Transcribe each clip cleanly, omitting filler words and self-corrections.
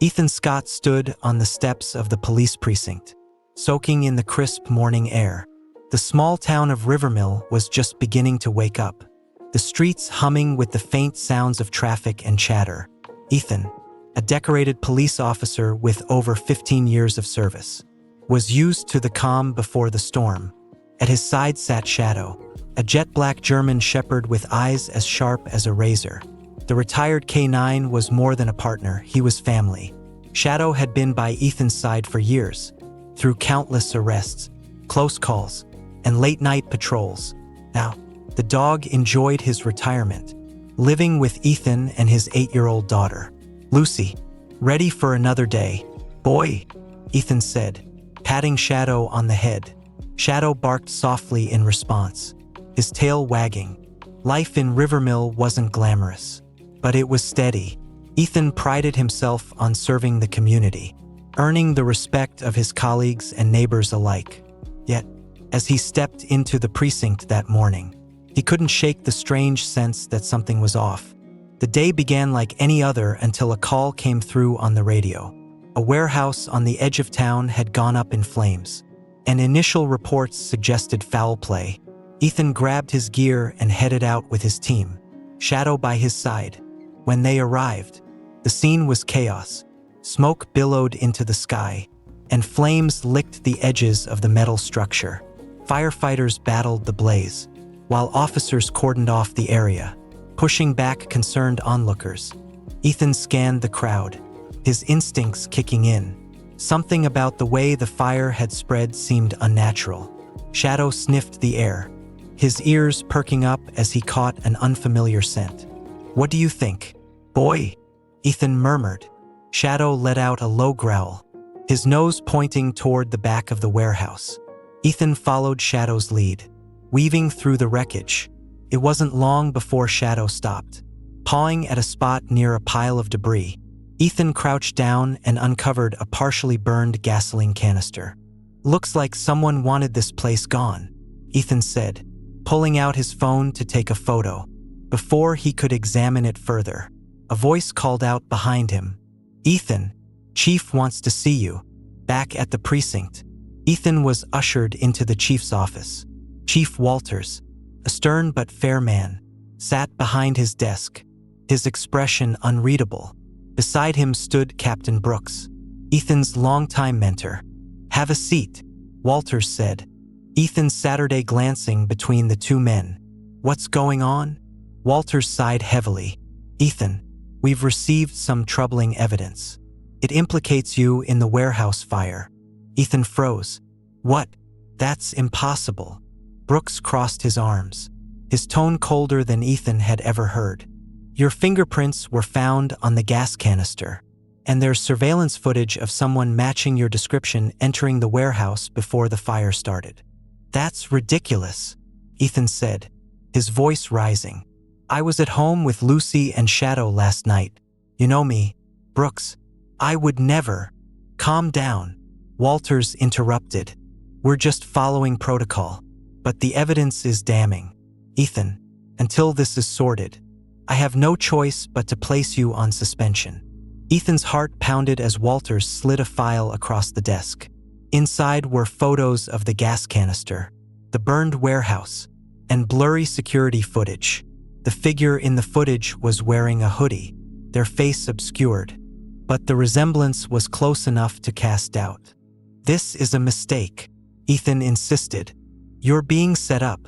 Ethan Scott stood on the steps of the police precinct, soaking in the crisp morning air. The small town of Rivermill was just beginning to wake up, the streets humming with the faint sounds of traffic and chatter. Ethan, a decorated police officer with over 15 years of service, was used to the calm before the storm. At his side sat Shadow, a jet-black German shepherd with eyes as sharp as a razor. The retired K9 was more than a partner, he was family. Shadow had been by Ethan's side for years, through countless arrests, close calls, and late-night patrols. Now, the dog enjoyed his retirement, living with Ethan and his 8-year-old daughter, Lucy. "Ready for another day, boy," Ethan said, patting Shadow on the head. Shadow barked softly in response, his tail wagging. Life in Rivermill wasn't glamorous, but it was steady. Ethan prided himself on serving the community, earning the respect of his colleagues and neighbors alike. Yet, as he stepped into the precinct that morning, he couldn't shake the strange sense that something was off. The day began like any other until a call came through on the radio. A warehouse on the edge of town had gone up in flames, and initial reports suggested foul play. Ethan grabbed his gear and headed out with his team, Shadow by his side. When they arrived, the scene was chaos. Smoke billowed into the sky, and flames licked the edges of the metal structure. Firefighters battled the blaze, while officers cordoned off the area, pushing back concerned onlookers. Ethan scanned the crowd, his instincts kicking in. Something about the way the fire had spread seemed unnatural. Shadow sniffed the air, his ears perking up as he caught an unfamiliar scent. "What do you think, boy?" Ethan murmured. Shadow let out a low growl, his nose pointing toward the back of the warehouse. Ethan followed Shadow's lead, weaving through the wreckage. It wasn't long before Shadow stopped, pawing at a spot near a pile of debris. Ethan crouched down and uncovered a partially burned gasoline canister. "Looks like someone wanted this place gone," Ethan said, pulling out his phone to take a photo. Before he could examine it further, a voice called out behind him, "Ethan, Chief wants to see you." Back at the precinct, Ethan was ushered into the chief's office. Chief Walters, a stern but fair man, sat behind his desk, his expression unreadable. Beside him stood Captain Brooks, Ethan's longtime mentor. "Have a seat," Walters said, Ethan Saturday glancing between the two men. "What's going on?" Walters sighed heavily. "Ethan, we've received some troubling evidence. It implicates you in the warehouse fire." Ethan froze. "What? That's impossible." Brooks crossed his arms, his tone colder than Ethan had ever heard. "Your fingerprints were found on the gas canister, and there's surveillance footage of someone matching your description entering the warehouse before the fire started." "That's ridiculous," Ethan said, his voice rising. "I was at home with Lucy and Shadow last night. You know me, Brooks. I would never." "Calm down," Walters interrupted. "We're just following protocol, but the evidence is damning. Ethan, until this is sorted, I have no choice but to place you on suspension." Ethan's heart pounded as Walters slid a file across the desk. Inside were photos of the gas canister, the burned warehouse, and blurry security footage. The figure in the footage was wearing a hoodie, their face obscured, but the resemblance was close enough to cast doubt. "This is a mistake," Ethan insisted. "You're being set up."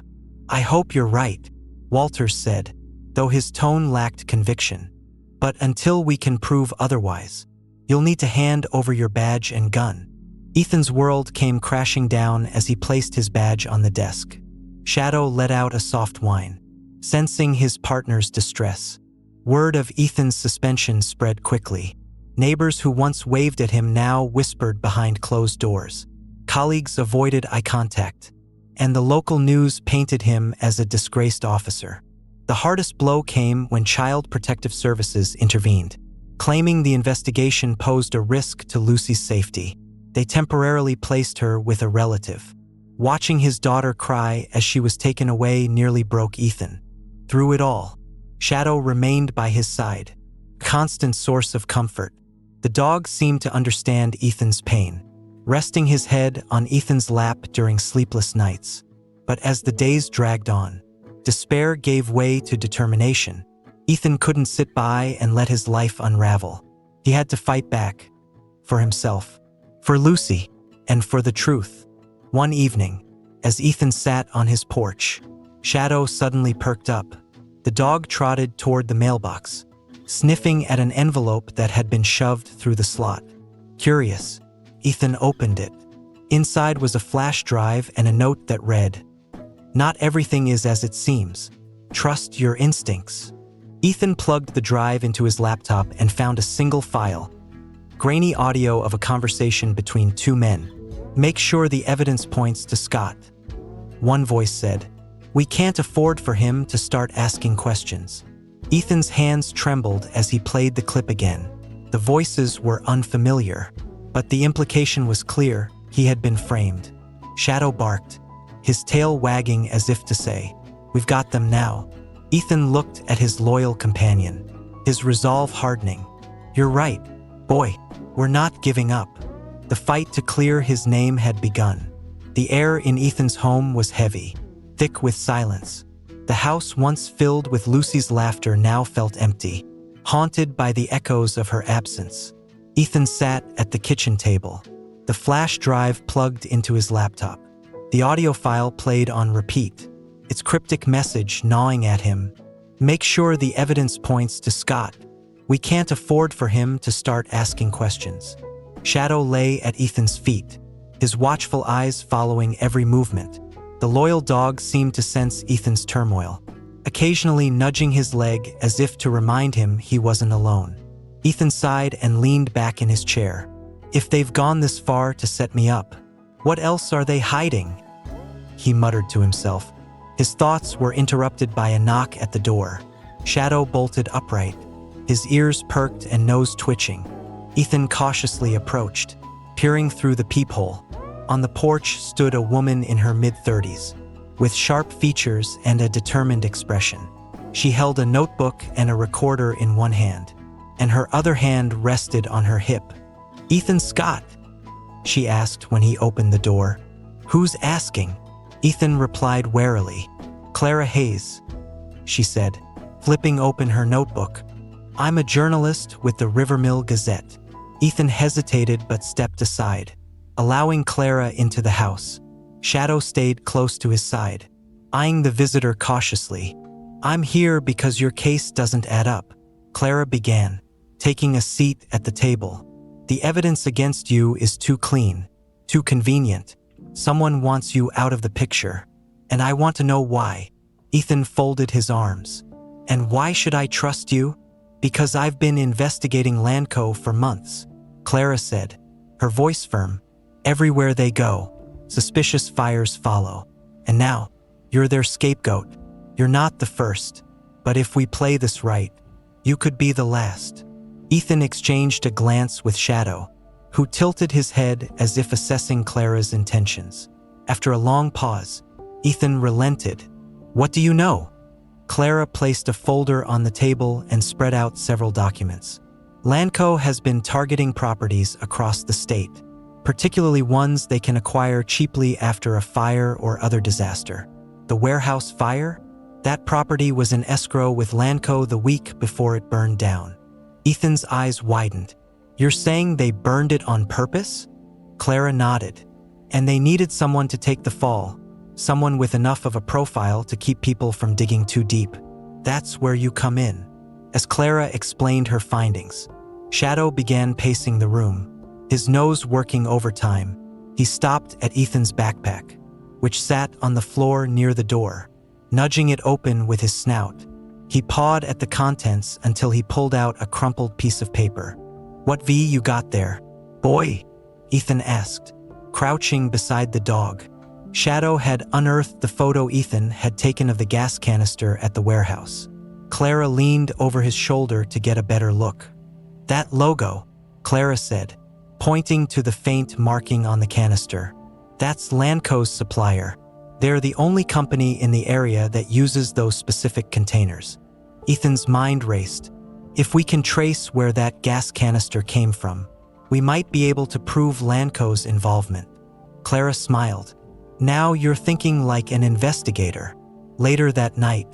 "I hope you're right," Walters said, though his tone lacked conviction. "But until we can prove otherwise, you'll need to hand over your badge and gun." Ethan's world came crashing down as he placed his badge on the desk. Shadow let out a soft whine, sensing his partner's distress. Word of Ethan's suspension spread quickly. Neighbors who once waved at him now whispered behind closed doors. Colleagues avoided eye contact, and the local news painted him as a disgraced officer. The hardest blow came when Child Protective Services intervened, claiming the investigation posed a risk to Lucy's safety. They temporarily placed her with a relative. Watching his daughter cry as she was taken away nearly broke Ethan. Through it all, Shadow remained by his side, a constant source of comfort. The dog seemed to understand Ethan's pain, resting his head on Ethan's lap during sleepless nights. But as the days dragged on, despair gave way to determination. Ethan couldn't sit by and let his life unravel. He had to fight back. For himself, for Lucy, and for the truth. One evening, as Ethan sat on his porch, Shadow suddenly perked up. The dog trotted toward the mailbox, sniffing at an envelope that had been shoved through the slot. Curious, Ethan opened it. Inside was a flash drive and a note that read, "Not everything is as it seems. Trust your instincts." Ethan plugged the drive into his laptop and found a single file. Grainy audio of a conversation between two men. "Make sure the evidence points to Scott." One voice said, "We can't afford for him to start asking questions." Ethan's hands trembled as he played the clip again. The voices were unfamiliar, but the implication was clear. He had been framed. Shadow barked, his tail wagging as if to say, "We've got them now." Ethan looked at his loyal companion, his resolve hardening. "You're right, boy. We're not giving up." The fight to clear his name had begun. The air in Ethan's home was heavy, thick with silence. The house once filled with Lucy's laughter now felt empty, haunted by the echoes of her absence. Ethan sat at the kitchen table, the flash drive plugged into his laptop. The audio file played on repeat, its cryptic message gnawing at him. "Make sure the evidence points to Scott. We can't afford for him to start asking questions." Shadow lay at Ethan's feet, his watchful eyes following every movement. The loyal dog seemed to sense Ethan's turmoil, occasionally nudging his leg as if to remind him he wasn't alone. Ethan sighed and leaned back in his chair. "If they've gone this far to set me up, what else are they hiding?" he muttered to himself. His thoughts were interrupted by a knock at the door. Shadow bolted upright, his ears perked and nose twitching. Ethan cautiously approached, peering through the peephole. On the porch stood a woman in her mid-30s, with sharp features and a determined expression. She held a notebook and a recorder in one hand, and her other hand rested on her hip. "Ethan Scott?" she asked when he opened the door. "Who's asking?" Ethan replied warily. "Clara Hayes," she said, flipping open her notebook. "I'm a journalist with the Rivermill Gazette." Ethan hesitated but stepped aside, allowing Clara into the house. Shadow stayed close to his side, eyeing the visitor cautiously. "I'm here because your case doesn't add up," Clara began, taking a seat at the table. "The evidence against you is too clean, too convenient. Someone wants you out of the picture, and I want to know why." Ethan folded his arms. "And why should I trust you?" "Because I've been investigating Landco for months," Clara said, her voice firm. "Everywhere they go, suspicious fires follow. And now, you're their scapegoat. You're not the first, but if we play this right, you could be the last." Ethan exchanged a glance with Shadow, who tilted his head as if assessing Clara's intentions. After a long pause, Ethan relented. "What do you know?" Clara placed a folder on the table and spread out several documents. "Landco has been targeting properties across the state, particularly ones they can acquire cheaply after a fire or other disaster. The warehouse fire? That property was in escrow with Landco the week before it burned down." Ethan's eyes widened. "You're saying they burned it on purpose?" Clara nodded. "And they needed someone to take the fall, someone with enough of a profile to keep people from digging too deep. That's where you come in." As Clara explained her findings, Shadow began pacing the room, his nose working overtime. He stopped at Ethan's backpack, which sat on the floor near the door, nudging it open with his snout. He pawed at the contents until he pulled out a crumpled piece of paper. "What V you got there, boy?" Ethan asked, crouching beside the dog. Shadow had unearthed the photo Ethan had taken of the gas canister at the warehouse. Clara leaned over his shoulder to get a better look. "That logo," Clara said, pointing to the faint marking on the canister. "That's Landco's supplier. They're the only company in the area that uses those specific containers." Ethan's mind raced. If we can trace where that gas canister came from, we might be able to prove Lanco's involvement. Clara smiled. Now you're thinking like an investigator. Later that night,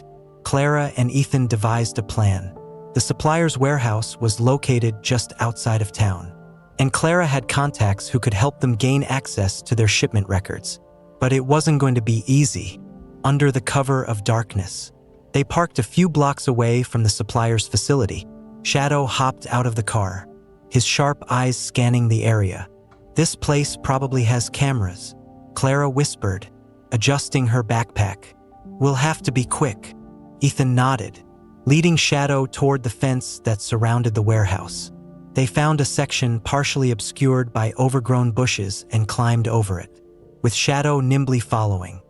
Clara and Ethan devised a plan. The supplier's warehouse was located just outside of town, and Clara had contacts who could help them gain access to their shipment records. But it wasn't going to be easy. Under the cover of darkness, they parked a few blocks away from the supplier's facility. Shadow hopped out of the car, his sharp eyes scanning the area. This place probably has cameras, Clara whispered, adjusting her backpack. We'll have to be quick. Ethan nodded, leading Shadow toward the fence that surrounded the warehouse. They found a section partially obscured by overgrown bushes and climbed over it, with Shadow nimbly following.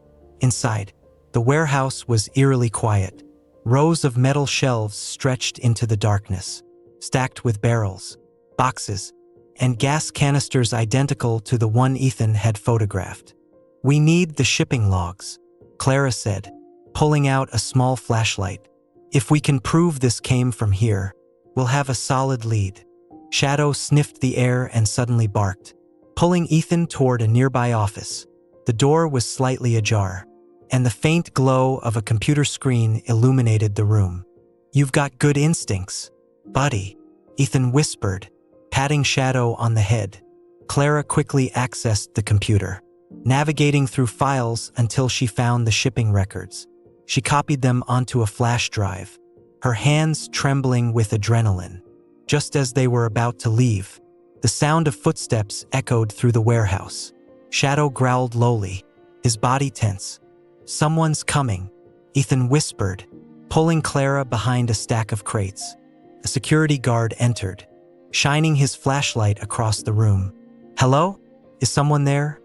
Inside, the warehouse was eerily quiet. Rows of metal shelves stretched into the darkness, stacked with barrels, boxes, and gas canisters identical to the one Ethan had photographed. We need the shipping logs, Clara said, pulling out a small flashlight. If we can prove this came from here, we'll have a solid lead. Shadow sniffed the air and suddenly barked, pulling Ethan toward a nearby office. The door was slightly ajar, and the faint glow of a computer screen illuminated the room. You've got good instincts, buddy, Ethan whispered, patting Shadow on the head. Clara quickly accessed the computer, navigating through files until she found the shipping records. She copied them onto a flash drive, her hands trembling with adrenaline. Just as they were about to leave, the sound of footsteps echoed through the warehouse. Shadow growled lowly, his body tense. Someone's coming, Ethan whispered, pulling Clara behind a stack of crates. A security guard entered, shining his flashlight across the room. Hello? Is someone there?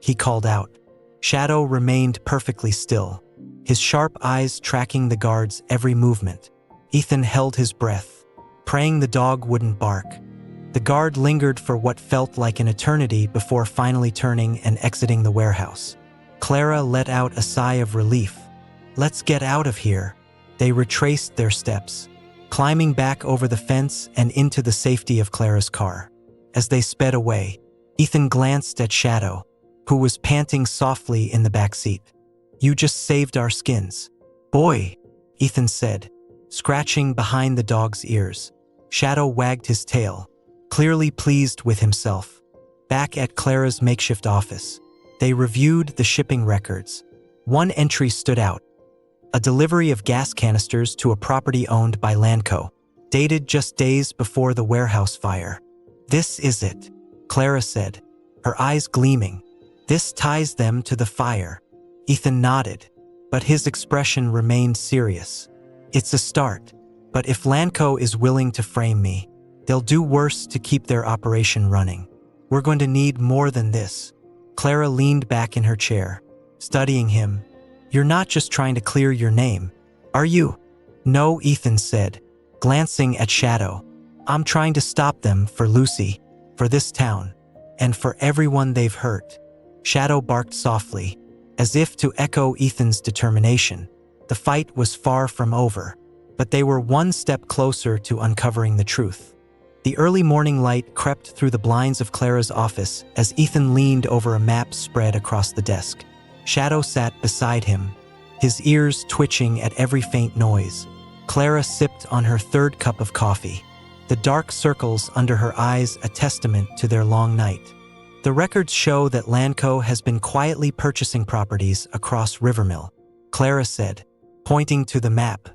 He called out. Shadow remained perfectly still, his sharp eyes tracking the guard's every movement. Ethan held his breath, praying the dog wouldn't bark. The guard lingered for what felt like an eternity before finally turning and exiting the warehouse. Clara let out a sigh of relief. Let's get out of here. They retraced their steps, climbing back over the fence and into the safety of Clara's car. As they sped away, Ethan glanced at Shadow, who was panting softly in the back seat. You just saved our skins. Boy, Ethan said, scratching behind the dog's ears. Shadow wagged his tail, clearly pleased with himself. Back at Clara's makeshift office, they reviewed the shipping records. One entry stood out: a delivery of gas canisters to a property owned by Lanco, dated just days before the warehouse fire. This is it, Clara said, her eyes gleaming. This ties them to the fire. Ethan nodded, but his expression remained serious. It's a start, but if Lanco is willing to frame me, they'll do worse to keep their operation running. We're going to need more than this. Clara leaned back in her chair, studying him. You're not just trying to clear your name, are you? No, Ethan said, glancing at Shadow. I'm trying to stop them for Lucy, for this town, and for everyone they've hurt. Shadow barked softly, as if to echo Ethan's determination. The fight was far from over, but they were one step closer to uncovering the truth. The early morning light crept through the blinds of Clara's office as Ethan leaned over a map spread across the desk. Shadow sat beside him, his ears twitching at every faint noise. Clara sipped on her third cup of coffee, the dark circles under her eyes a testament to their long night. The records show that Lanco has been quietly purchasing properties across Rivermill, Clara said, pointing to the map.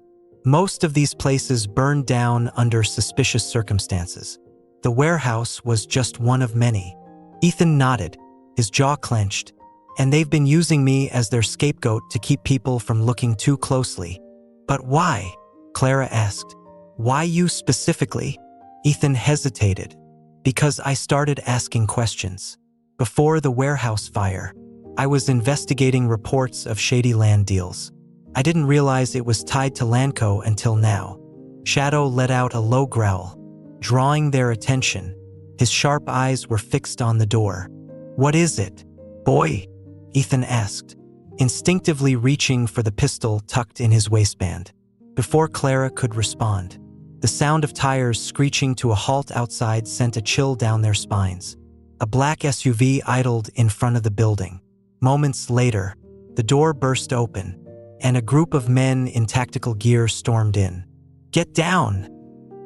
Most of these places burned down under suspicious circumstances. The warehouse was just one of many. Ethan nodded, his jaw clenched. And they've been using me as their scapegoat to keep people from looking too closely. But why? Clara asked. Why you specifically? Ethan hesitated. Because I started asking questions. Before the warehouse fire, I was investigating reports of shady land deals. I didn't realize it was tied to Lanco until now. Shadow let out a low growl, drawing their attention. His sharp eyes were fixed on the door. What is it, boy? Ethan asked, instinctively reaching for the pistol tucked in his waistband. Before Clara could respond, The sound of tires screeching to a halt outside sent a chill down their spines. A black SUV idled in front of the building. Moments later, the door burst open, and a group of men in tactical gear stormed in. "Get down!"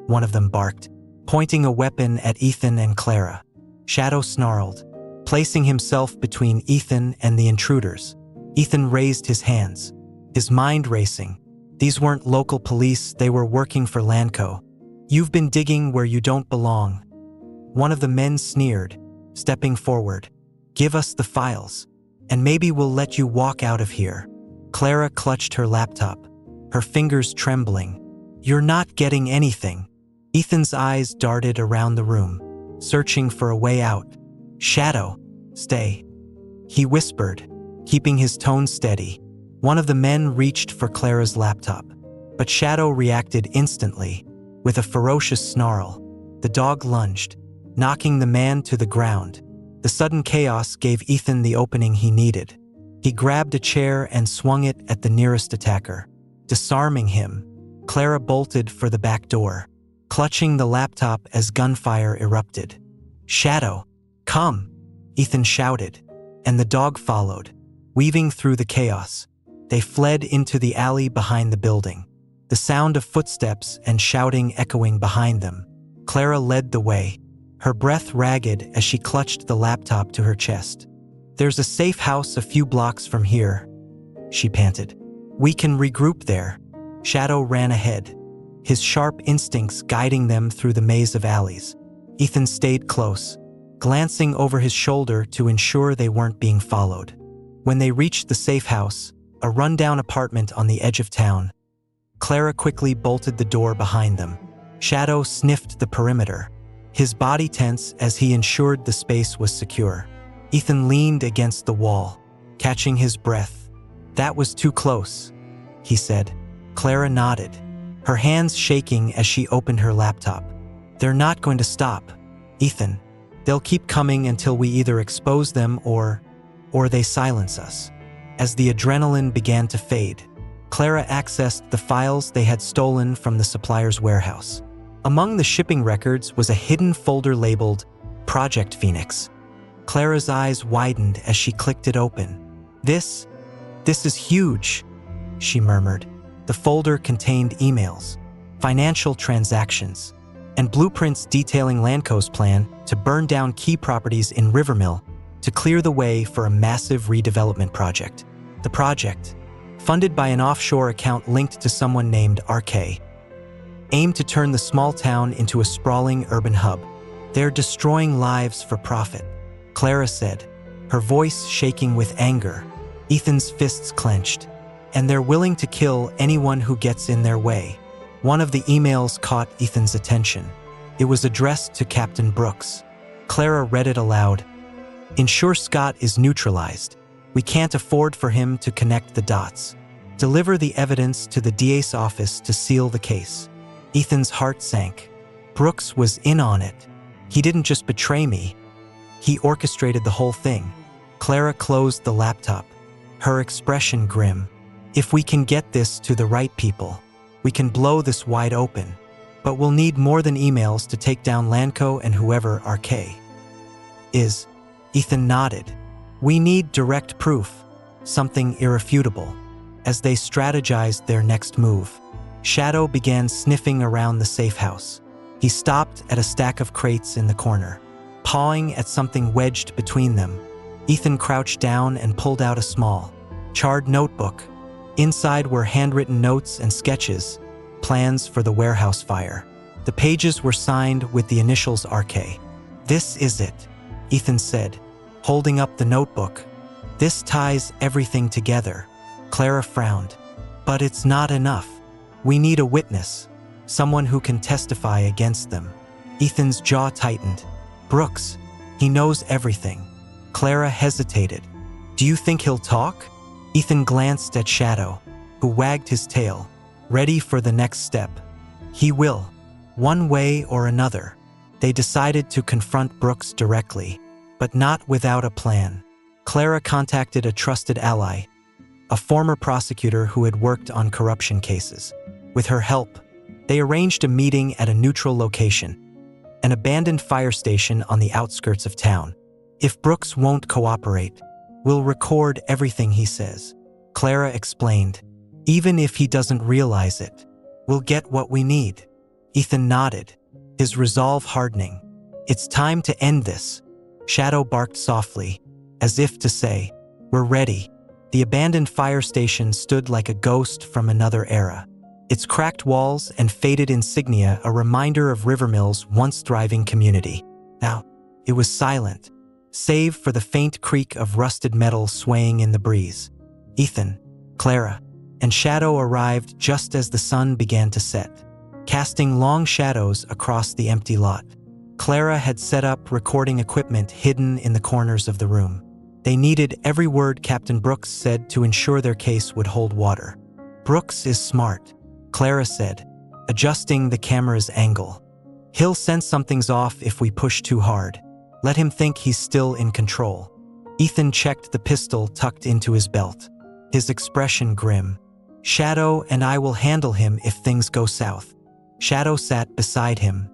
one of them barked, pointing a weapon at Ethan and Clara. Shadow snarled, placing himself between Ethan and the intruders. Ethan raised his hands, his mind racing. These weren't local police, they were working for Lanco. "You've been digging where you don't belong." One of the men sneered, stepping forward. "Give us the files, and maybe we'll let you walk out of here." Clara clutched her laptop, her fingers trembling. "You're not getting anything." Ethan's eyes darted around the room, searching for a way out. "Shadow, stay," he whispered, keeping his tone steady. One of the men reached for Clara's laptop, but Shadow reacted instantly. With a ferocious snarl, the dog lunged, knocking the man to the ground. The sudden chaos gave Ethan the opening he needed. He grabbed a chair and swung it at the nearest attacker. Disarming him, Clara bolted for the back door, clutching the laptop as gunfire erupted. "Shadow, come!" Ethan shouted, and the dog followed, weaving through the chaos. They fled into the alley behind the building, the sound of footsteps and shouting echoing behind them. Clara led the way, her breath ragged as she clutched the laptop to her chest. "There's a safe house a few blocks from here," she panted. "We can regroup there." Shadow ran ahead, his sharp instincts guiding them through the maze of alleys. Ethan stayed close, glancing over his shoulder to ensure they weren't being followed. When they reached the safe house, a rundown apartment on the edge of town, Clara quickly bolted the door behind them. Shadow sniffed the perimeter, his body tense as he ensured the space was secure. Ethan leaned against the wall, catching his breath. "That was too close," he said. Clara nodded, her hands shaking as she opened her laptop. "They're not going to stop, Ethan. They'll keep coming until we either expose them or they silence us." As the adrenaline began to fade, Clara accessed the files they had stolen from the supplier's warehouse. Among the shipping records was a hidden folder labeled Project Phoenix. Clara's eyes widened as she clicked it open. This is huge," she murmured. The folder contained emails, financial transactions, and blueprints detailing Lanco's plan to burn down key properties in Rivermill to clear the way for a massive redevelopment project. The project, funded by an offshore account linked to someone named RK, aimed to turn the small town into a sprawling urban hub. "They're destroying lives for profit," Clara said, her voice shaking with anger. Ethan's fists clenched. "And they're willing to kill anyone who gets in their way." One of the emails caught Ethan's attention. It was addressed to Captain Brooks. Clara read it aloud. "Ensure Scott is neutralized. We can't afford for him to connect the dots. Deliver the evidence to the DA's office to seal the case." Ethan's heart sank. Brooks was in on it. He didn't just betray me. He orchestrated the whole thing. Clara closed the laptop, her expression grim. "If we can get this to the right people, we can blow this wide open. But we'll need more than emails to take down Lanco and whoever RK is." Ethan nodded. "We need direct proof, something irrefutable." As they strategized their next move, Shadow began sniffing around the safe house. He stopped at a stack of crates in the corner, pawing at something wedged between them. Ethan crouched down and pulled out a small, charred notebook. Inside were handwritten notes and sketches, plans for the warehouse fire. The pages were signed with the initials RK. "This is it," Ethan said, holding up the notebook. "This ties everything together." Clara frowned. "But it's not enough. We need a witness, someone who can testify against them." Ethan's jaw tightened. "Brooks, he knows everything." Clara hesitated. "Do you think he'll talk?" Ethan glanced at Shadow, who wagged his tail, ready for the next step. "He will, one way or another." They decided to confront Brooks directly, but not without a plan. Clara contacted a trusted ally, a former prosecutor who had worked on corruption cases. With her help, They arranged a meeting at a neutral location, an abandoned fire station on the outskirts of town. If Brooks won't cooperate, we'll record everything he says, Clara explained. Even if he doesn't realize it, we'll get what we need. Ethan nodded, his resolve hardening. It's time to end this. Shadow barked softly, as if to say, we're ready. The abandoned fire station stood like a ghost from another era. Its cracked walls and faded insignia a reminder of Rivermill's once thriving community. Now, it was silent, save for the faint creak of rusted metal swaying in the breeze. Ethan, Clara, and Shadow arrived just as the sun began to set, casting long shadows across the empty lot. Clara had set up recording equipment hidden in the corners of the room. They needed every word Captain Brooks said to ensure their case would hold water. Brooks is smart, Clara said, adjusting the camera's angle. He'll sense something's off if we push too hard. Let him think he's still in control. Ethan checked the pistol tucked into his belt, his expression grim. Shadow and I will handle him if things go south. Shadow sat beside him,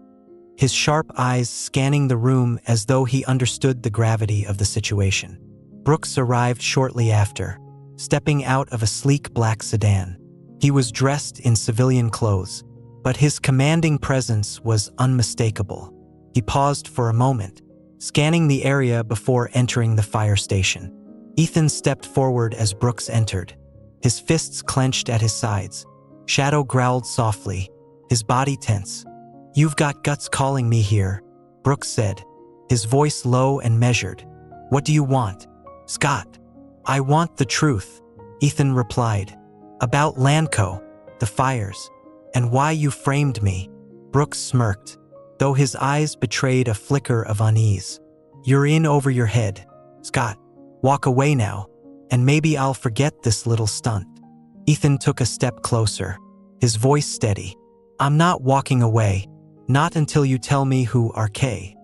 his sharp eyes scanning the room as though he understood the gravity of the situation. Brooks arrived shortly after, stepping out of a sleek black sedan. He was dressed in civilian clothes, but his commanding presence was unmistakable. He paused for a moment, scanning the area before entering the fire station. Ethan stepped forward as Brooks entered, his fists clenched at his sides. Shadow growled softly, his body tense. You've got guts calling me here, Brooks said, his voice low and measured. What do you want? Scott. I want the truth, Ethan replied. About Landco, the fires, and why you framed me. Brooks smirked, though his eyes betrayed a flicker of unease. You're in over your head, Scott. Walk away now, and maybe I'll forget this little stunt. Ethan took a step closer, his voice steady. I'm not walking away, not until you tell me who RK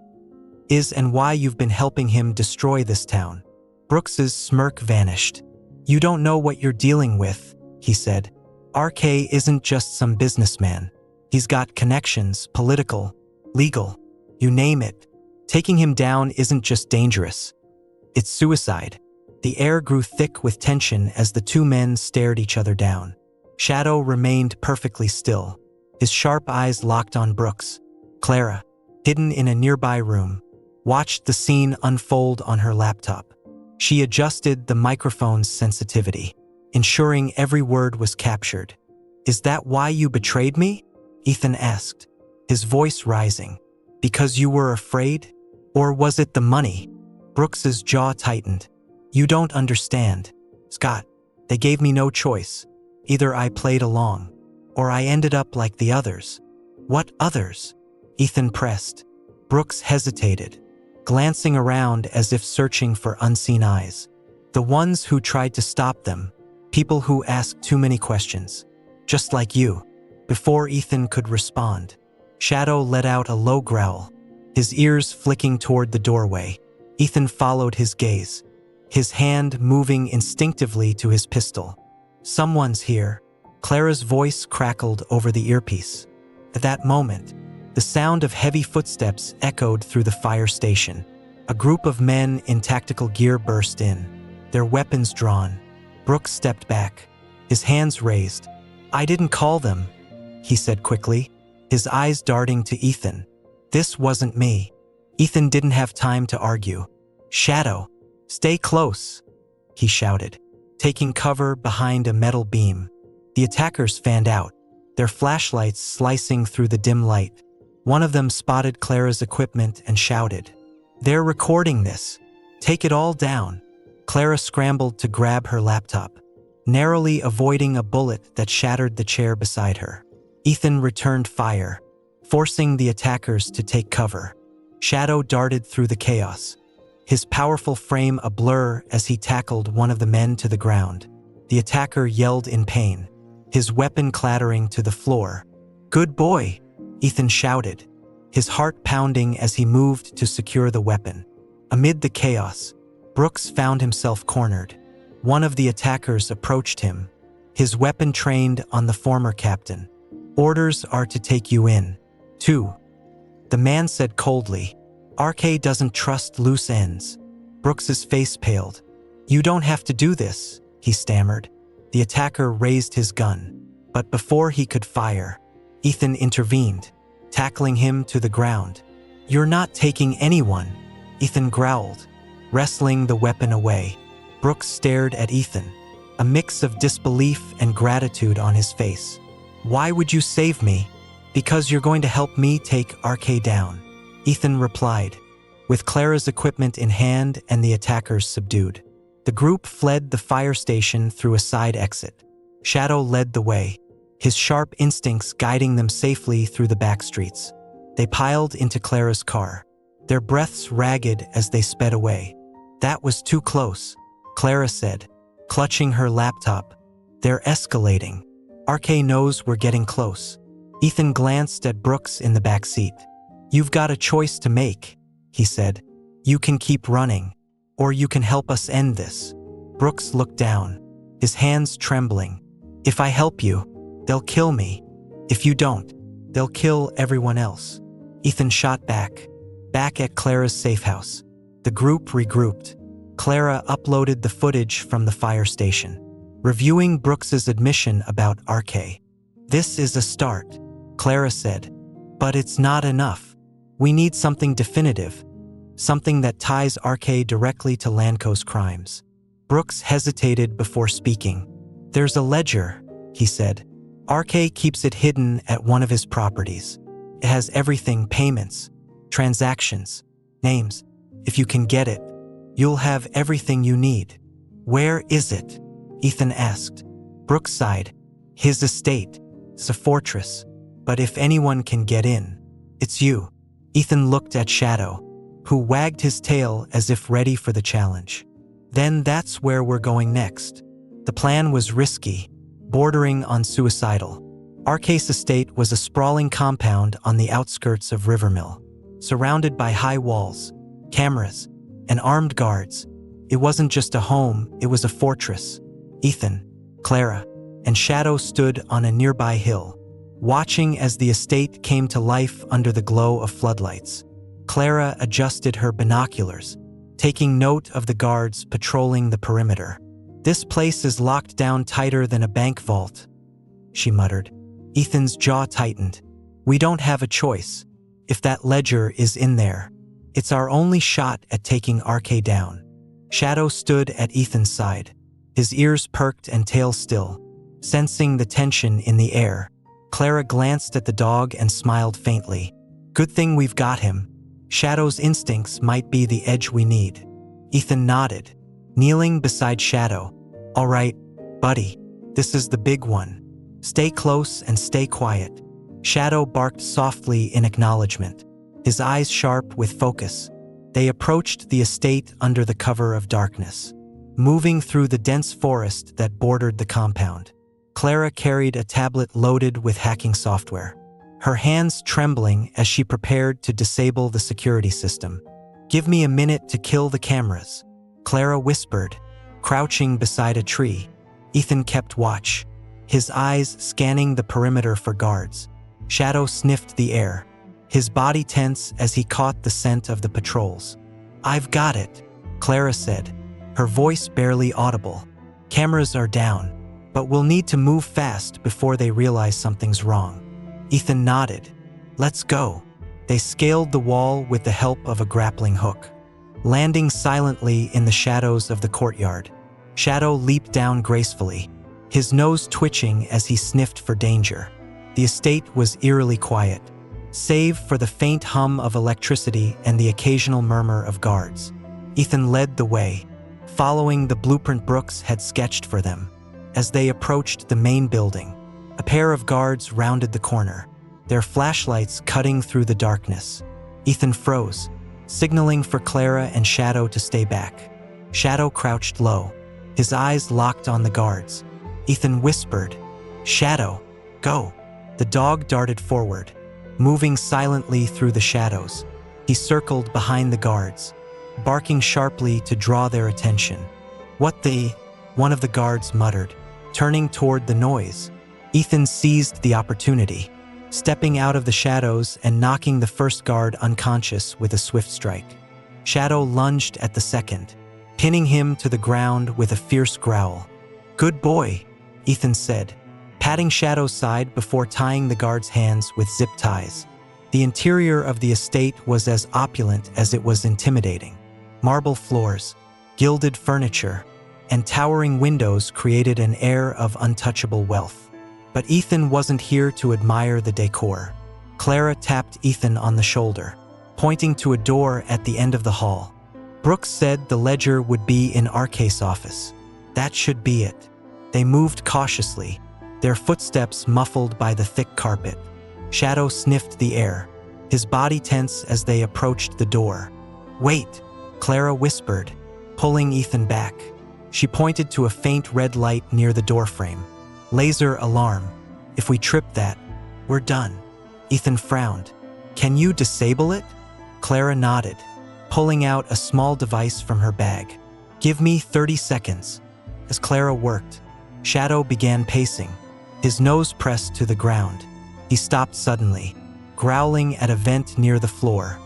is and why you've been helping him destroy this town. Brooks's smirk vanished. You don't know what you're dealing with, he said. RK isn't just some businessman. He's got connections, political, legal, you name it. Taking him down isn't just dangerous. It's suicide. The air grew thick with tension as the two men stared each other down. Shadow remained perfectly still, his sharp eyes locked on Brooks. Clara, hidden in a nearby room, watched the scene unfold on her laptop. She adjusted the microphone's sensitivity, ensuring every word was captured. Is that why you betrayed me? Ethan asked, his voice rising. Because you were afraid? Or was it the money? Brooks's jaw tightened. You don't understand, Scott. They gave me no choice. Either I played along, or I ended up like the others. What others? Ethan pressed. Brooks hesitated, glancing around as if searching for unseen eyes. The ones who tried to stop them, people who asked too many questions. Just like you. Before Ethan could respond, Shadow let out a low growl, his ears flicking toward the doorway. Ethan followed his gaze, his hand moving instinctively to his pistol. Someone's here. Clara's voice crackled over the earpiece. At that moment, the sound of heavy footsteps echoed through the fire station. A group of men in tactical gear burst in, their weapons drawn. Brooks stepped back, his hands raised. I didn't call them, he said quickly, his eyes darting to Ethan. This wasn't me. Ethan didn't have time to argue. Shadow, stay close, he shouted, taking cover behind a metal beam. The attackers fanned out, their flashlights slicing through the dim light. One of them spotted Clara's equipment and shouted, They're recording this. Take it all down. Clara scrambled to grab her laptop, narrowly avoiding a bullet that shattered the chair beside her. Ethan returned fire, forcing the attackers to take cover. Shadow darted through the chaos, his powerful frame a blur as he tackled one of the men to the ground. The attacker yelled in pain, his weapon clattering to the floor. Good boy, Ethan shouted, his heart pounding as he moved to secure the weapon. Amid the chaos, Brooks found himself cornered. One of the attackers approached him, his weapon trained on the former captain. Orders are to take you in. 2. The man said coldly. RK doesn't trust loose ends. Brooks's face paled. You don't have to do this, he stammered. The attacker raised his gun, but before he could fire, Ethan intervened, tackling him to the ground. You're not taking anyone, Ethan growled, wrestling the weapon away. Brooks stared at Ethan, a mix of disbelief and gratitude on his face. Why would you save me? Because you're going to help me take RK down, Ethan replied, with Clara's equipment in hand and the attackers subdued. The group fled the fire station through a side exit. Shadow led the way, his sharp instincts guiding them safely through the back streets. They piled into Clara's car, their breaths ragged as they sped away. That was too close, Clara said, clutching her laptop. They're escalating. RK knows we're getting close. Ethan glanced at Brooks in the back seat. You've got a choice to make, he said. You can keep running, or you can help us end this. Brooks looked down, his hands trembling. If I help you, they'll kill me. If you don't, they'll kill everyone else. Ethan shot back at Clara's safe house. The group regrouped. Clara uploaded the footage from the fire station, reviewing Brooks's admission about RK. This is a start, Clara said, but it's not enough. We need something definitive, something that ties RK directly to Lanco's crimes. Brooks hesitated before speaking. There's a ledger, he said. RK keeps it hidden at one of his properties. It has everything: payments, transactions, names. If you can get it, you'll have everything you need. Where is it? Ethan asked. Brooks sighed. His estate. It's a fortress. But if anyone can get in, it's you. Ethan looked at Shadow, who wagged his tail as if ready for the challenge. Then that's where we're going next. The plan was risky, bordering on suicidal. RK's estate was a sprawling compound on the outskirts of Rivermill, surrounded by high walls, cameras, and armed guards. It wasn't just a home, it was a fortress. Ethan, Clara, and Shadow stood on a nearby hill, watching as the estate came to life under the glow of floodlights. Clara adjusted her binoculars, taking note of the guards patrolling the perimeter. This place is locked down tighter than a bank vault, she muttered. Ethan's jaw tightened. We don't have a choice. If that ledger is in there, it's our only shot at taking RK down. Shadow stood at Ethan's side, his ears perked and tail still, sensing the tension in the air. Clara glanced at the dog and smiled faintly. Good thing we've got him. Shadow's instincts might be the edge we need. Ethan nodded, kneeling beside Shadow. All right, buddy, this is the big one. Stay close and stay quiet. Shadow barked softly in acknowledgement, his eyes sharp with focus. They approached the estate under the cover of darkness, moving through the dense forest that bordered the compound. Clara carried a tablet loaded with hacking software, her hands trembling as she prepared to disable the security system. Give me a minute to kill the cameras, Clara whispered, crouching beside a tree. Ethan kept watch, his eyes scanning the perimeter for guards. Shadow sniffed the air, his body tense as he caught the scent of the patrols. I've got it, Clara said, her voice barely audible. Cameras are down, but we'll need to move fast before they realize something's wrong. Ethan nodded. Let's go. They scaled the wall with the help of a grappling hook, landing silently in the shadows of the courtyard. Shadow leaped down gracefully, his nose twitching as he sniffed for danger. The estate was eerily quiet, save for the faint hum of electricity and the occasional murmur of guards. Ethan led the way, following the blueprint Brooks had sketched for them. As they approached the main building, a pair of guards rounded the corner, their flashlights cutting through the darkness. Ethan froze, signaling for Clara and Shadow to stay back. Shadow crouched low, his eyes locked on the guards. Ethan whispered, "Shadow, go." The dog darted forward, moving silently through the shadows. He circled behind the guards, barking sharply to draw their attention. "What the?" one of the guards muttered, turning toward the noise. Ethan seized the opportunity, stepping out of the shadows and knocking the first guard unconscious with a swift strike. Shadow lunged at the second, pinning him to the ground with a fierce growl. "Good boy," Ethan said, patting Shadow's side before tying the guard's hands with zip ties. The interior of the estate was as opulent as it was intimidating. Marble floors, gilded furniture, and towering windows created an air of untouchable wealth. But Ethan wasn't here to admire the decor. Clara tapped Ethan on the shoulder, pointing to a door at the end of the hall. "Brooks said the ledger would be in our case office. That should be it." They moved cautiously, their footsteps muffled by the thick carpet. Shadow sniffed the air, his body tense as they approached the door. "Wait," Clara whispered, pulling Ethan back. She pointed to a faint red light near the doorframe. "Laser alarm. If we trip that, we're done." Ethan frowned. "Can you disable it?" Clara nodded, pulling out a small device from her bag. "Give me 30 seconds." As Clara worked, Shadow began pacing, his nose pressed to the ground. He stopped suddenly, growling at a vent near the floor.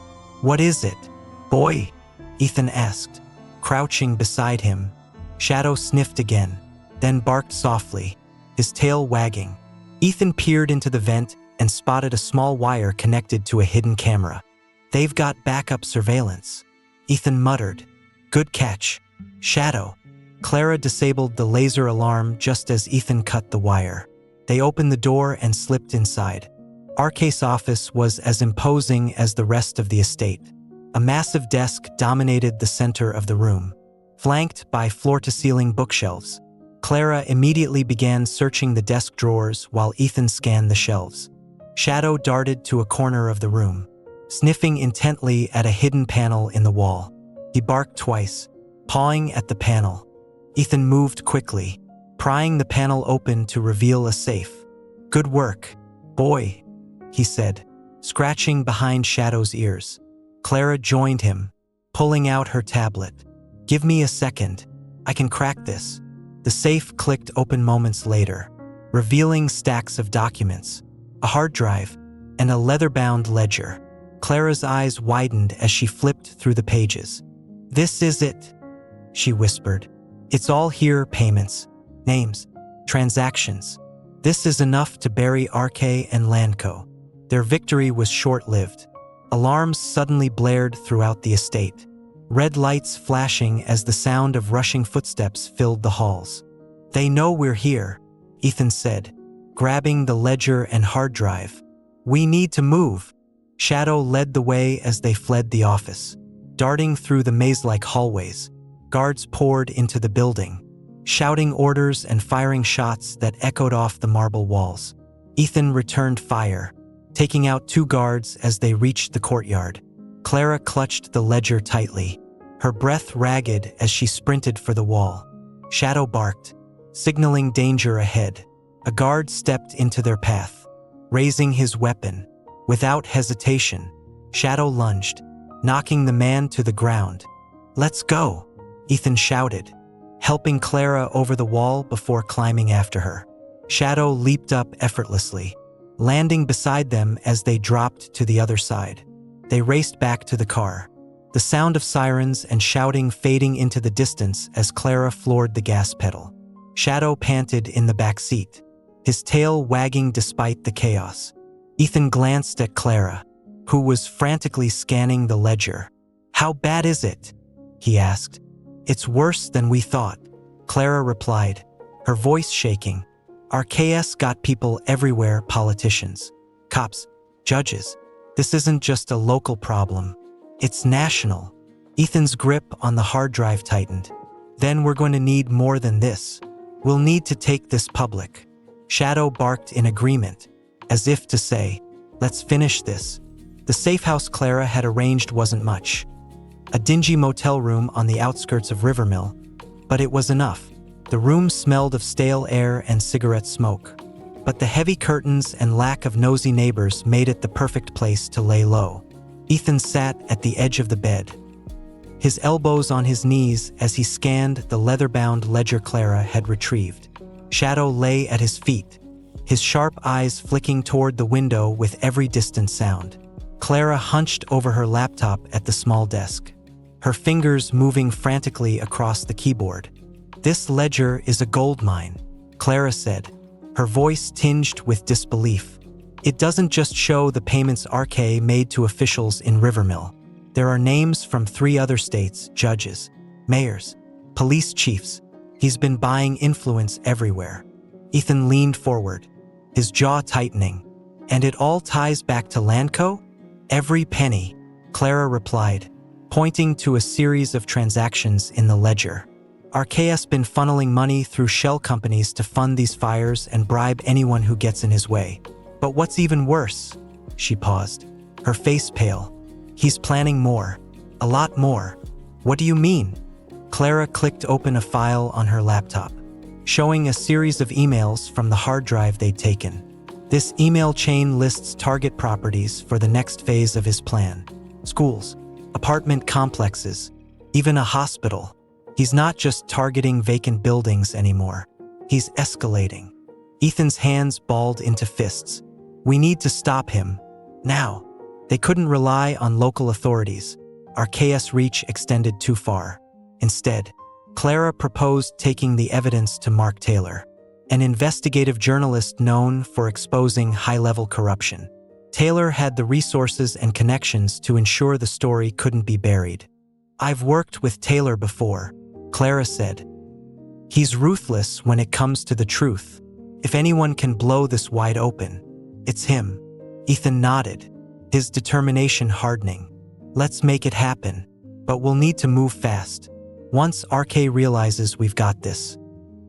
"What is it, boy?" Ethan asked, crouching beside him. Shadow sniffed again, then barked softly, his tail wagging. Ethan peered into the vent and spotted a small wire connected to a hidden camera. "They've got backup surveillance," Ethan muttered. "Good catch, Shadow." Clara disabled the laser alarm just as Ethan cut the wire. They opened the door and slipped inside. Our case office was as imposing as the rest of the estate. A massive desk dominated the center of the room, flanked by floor-to-ceiling bookshelves. Clara immediately began searching the desk drawers while Ethan scanned the shelves. Shadow darted to a corner of the room, sniffing intently at a hidden panel in the wall. He barked twice, pawing at the panel. Ethan moved quickly, prying the panel open to reveal a safe. "Good work, boy," he said, scratching behind Shadow's ears. Clara joined him, pulling out her tablet. "Give me a second. I can crack this." The safe clicked open moments later, revealing stacks of documents, a hard drive, and a leather-bound ledger. Clara's eyes widened as she flipped through the pages. "This is it," she whispered. "It's all here: payments, names, transactions. This is enough to bury RK and Landco." Their victory was short-lived. Alarms suddenly blared throughout the estate, red lights flashing as the sound of rushing footsteps filled the halls. "They know we're here," Ethan said, grabbing the ledger and hard drive. "We need to move." Shadow led the way as they fled the office. Darting through the maze-like hallways, guards poured into the building, shouting orders and firing shots that echoed off the marble walls. Ethan returned fire, taking out 2 guards as they reached the courtyard. Clara clutched the ledger tightly, her breath ragged as she sprinted for the wall. Shadow barked, signaling danger ahead. A guard stepped into their path, raising his weapon. Without hesitation, Shadow lunged, knocking the man to the ground. "Let's go," Ethan shouted, helping Clara over the wall before climbing after her. Shadow leaped up effortlessly, landing beside them as they dropped to the other side. They raced back to the car, the sound of sirens and shouting fading into the distance as Clara floored the gas pedal. Shadow panted in the back seat, his tail wagging despite the chaos. Ethan glanced at Clara, who was frantically scanning the ledger. "How bad is it?" he asked. "It's worse than we thought," Clara replied, her voice shaking. "Our KS got people everywhere: politicians, cops, judges. This isn't just a local problem. It's national." Ethan's grip on the hard drive tightened. "Then we're going to need more than this. We'll need to take this public." Shadow barked in agreement, as if to say, "Let's finish this." The safe house Clara had arranged wasn't much. A dingy motel room on the outskirts of Rivermill, but it was enough. The room smelled of stale air and cigarette smoke, but the heavy curtains and lack of nosy neighbors made it the perfect place to lay low. Ethan sat at the edge of the bed, his elbows on his knees as he scanned the leather-bound ledger Clara had retrieved. Shadow lay at his feet, his sharp eyes flicking toward the window with every distant sound. Clara hunched over her laptop at the small desk, her fingers moving frantically across the keyboard. "This ledger is a gold mine," Clara said, her voice tinged with disbelief. "It doesn't just show the payments RK made to officials in Rivermill. There are names from 3 other states, judges, mayors, police chiefs. He's been buying influence everywhere." Ethan leaned forward, his jaw tightening. "And it all ties back to Landco?" "Every penny," Clara replied, pointing to a series of transactions in the ledger. "RK's been funneling money through shell companies to fund these fires and bribe anyone who gets in his way. But what's even worse?" She paused, her face pale. "He's planning more. A lot more." "What do you mean?" Clara clicked open a file on her laptop, showing a series of emails from the hard drive they'd taken. This email chain lists target properties for the next phase of his plan. Schools, apartment complexes, even a hospital. He's not just targeting vacant buildings anymore. He's escalating. Ethan's hands balled into fists. "We need to stop him. Now." They couldn't rely on local authorities. RK's reach extended too far. Instead, Clara proposed taking the evidence to Mark Taylor, an investigative journalist known for exposing high-level corruption. Taylor had the resources and connections to ensure the story couldn't be buried. "I've worked with Taylor before," Clara said. "He's ruthless when it comes to the truth. If anyone can blow this wide open, it's him." Ethan nodded, his determination hardening. "Let's make it happen, but we'll need to move fast. Once RK realizes we've got this,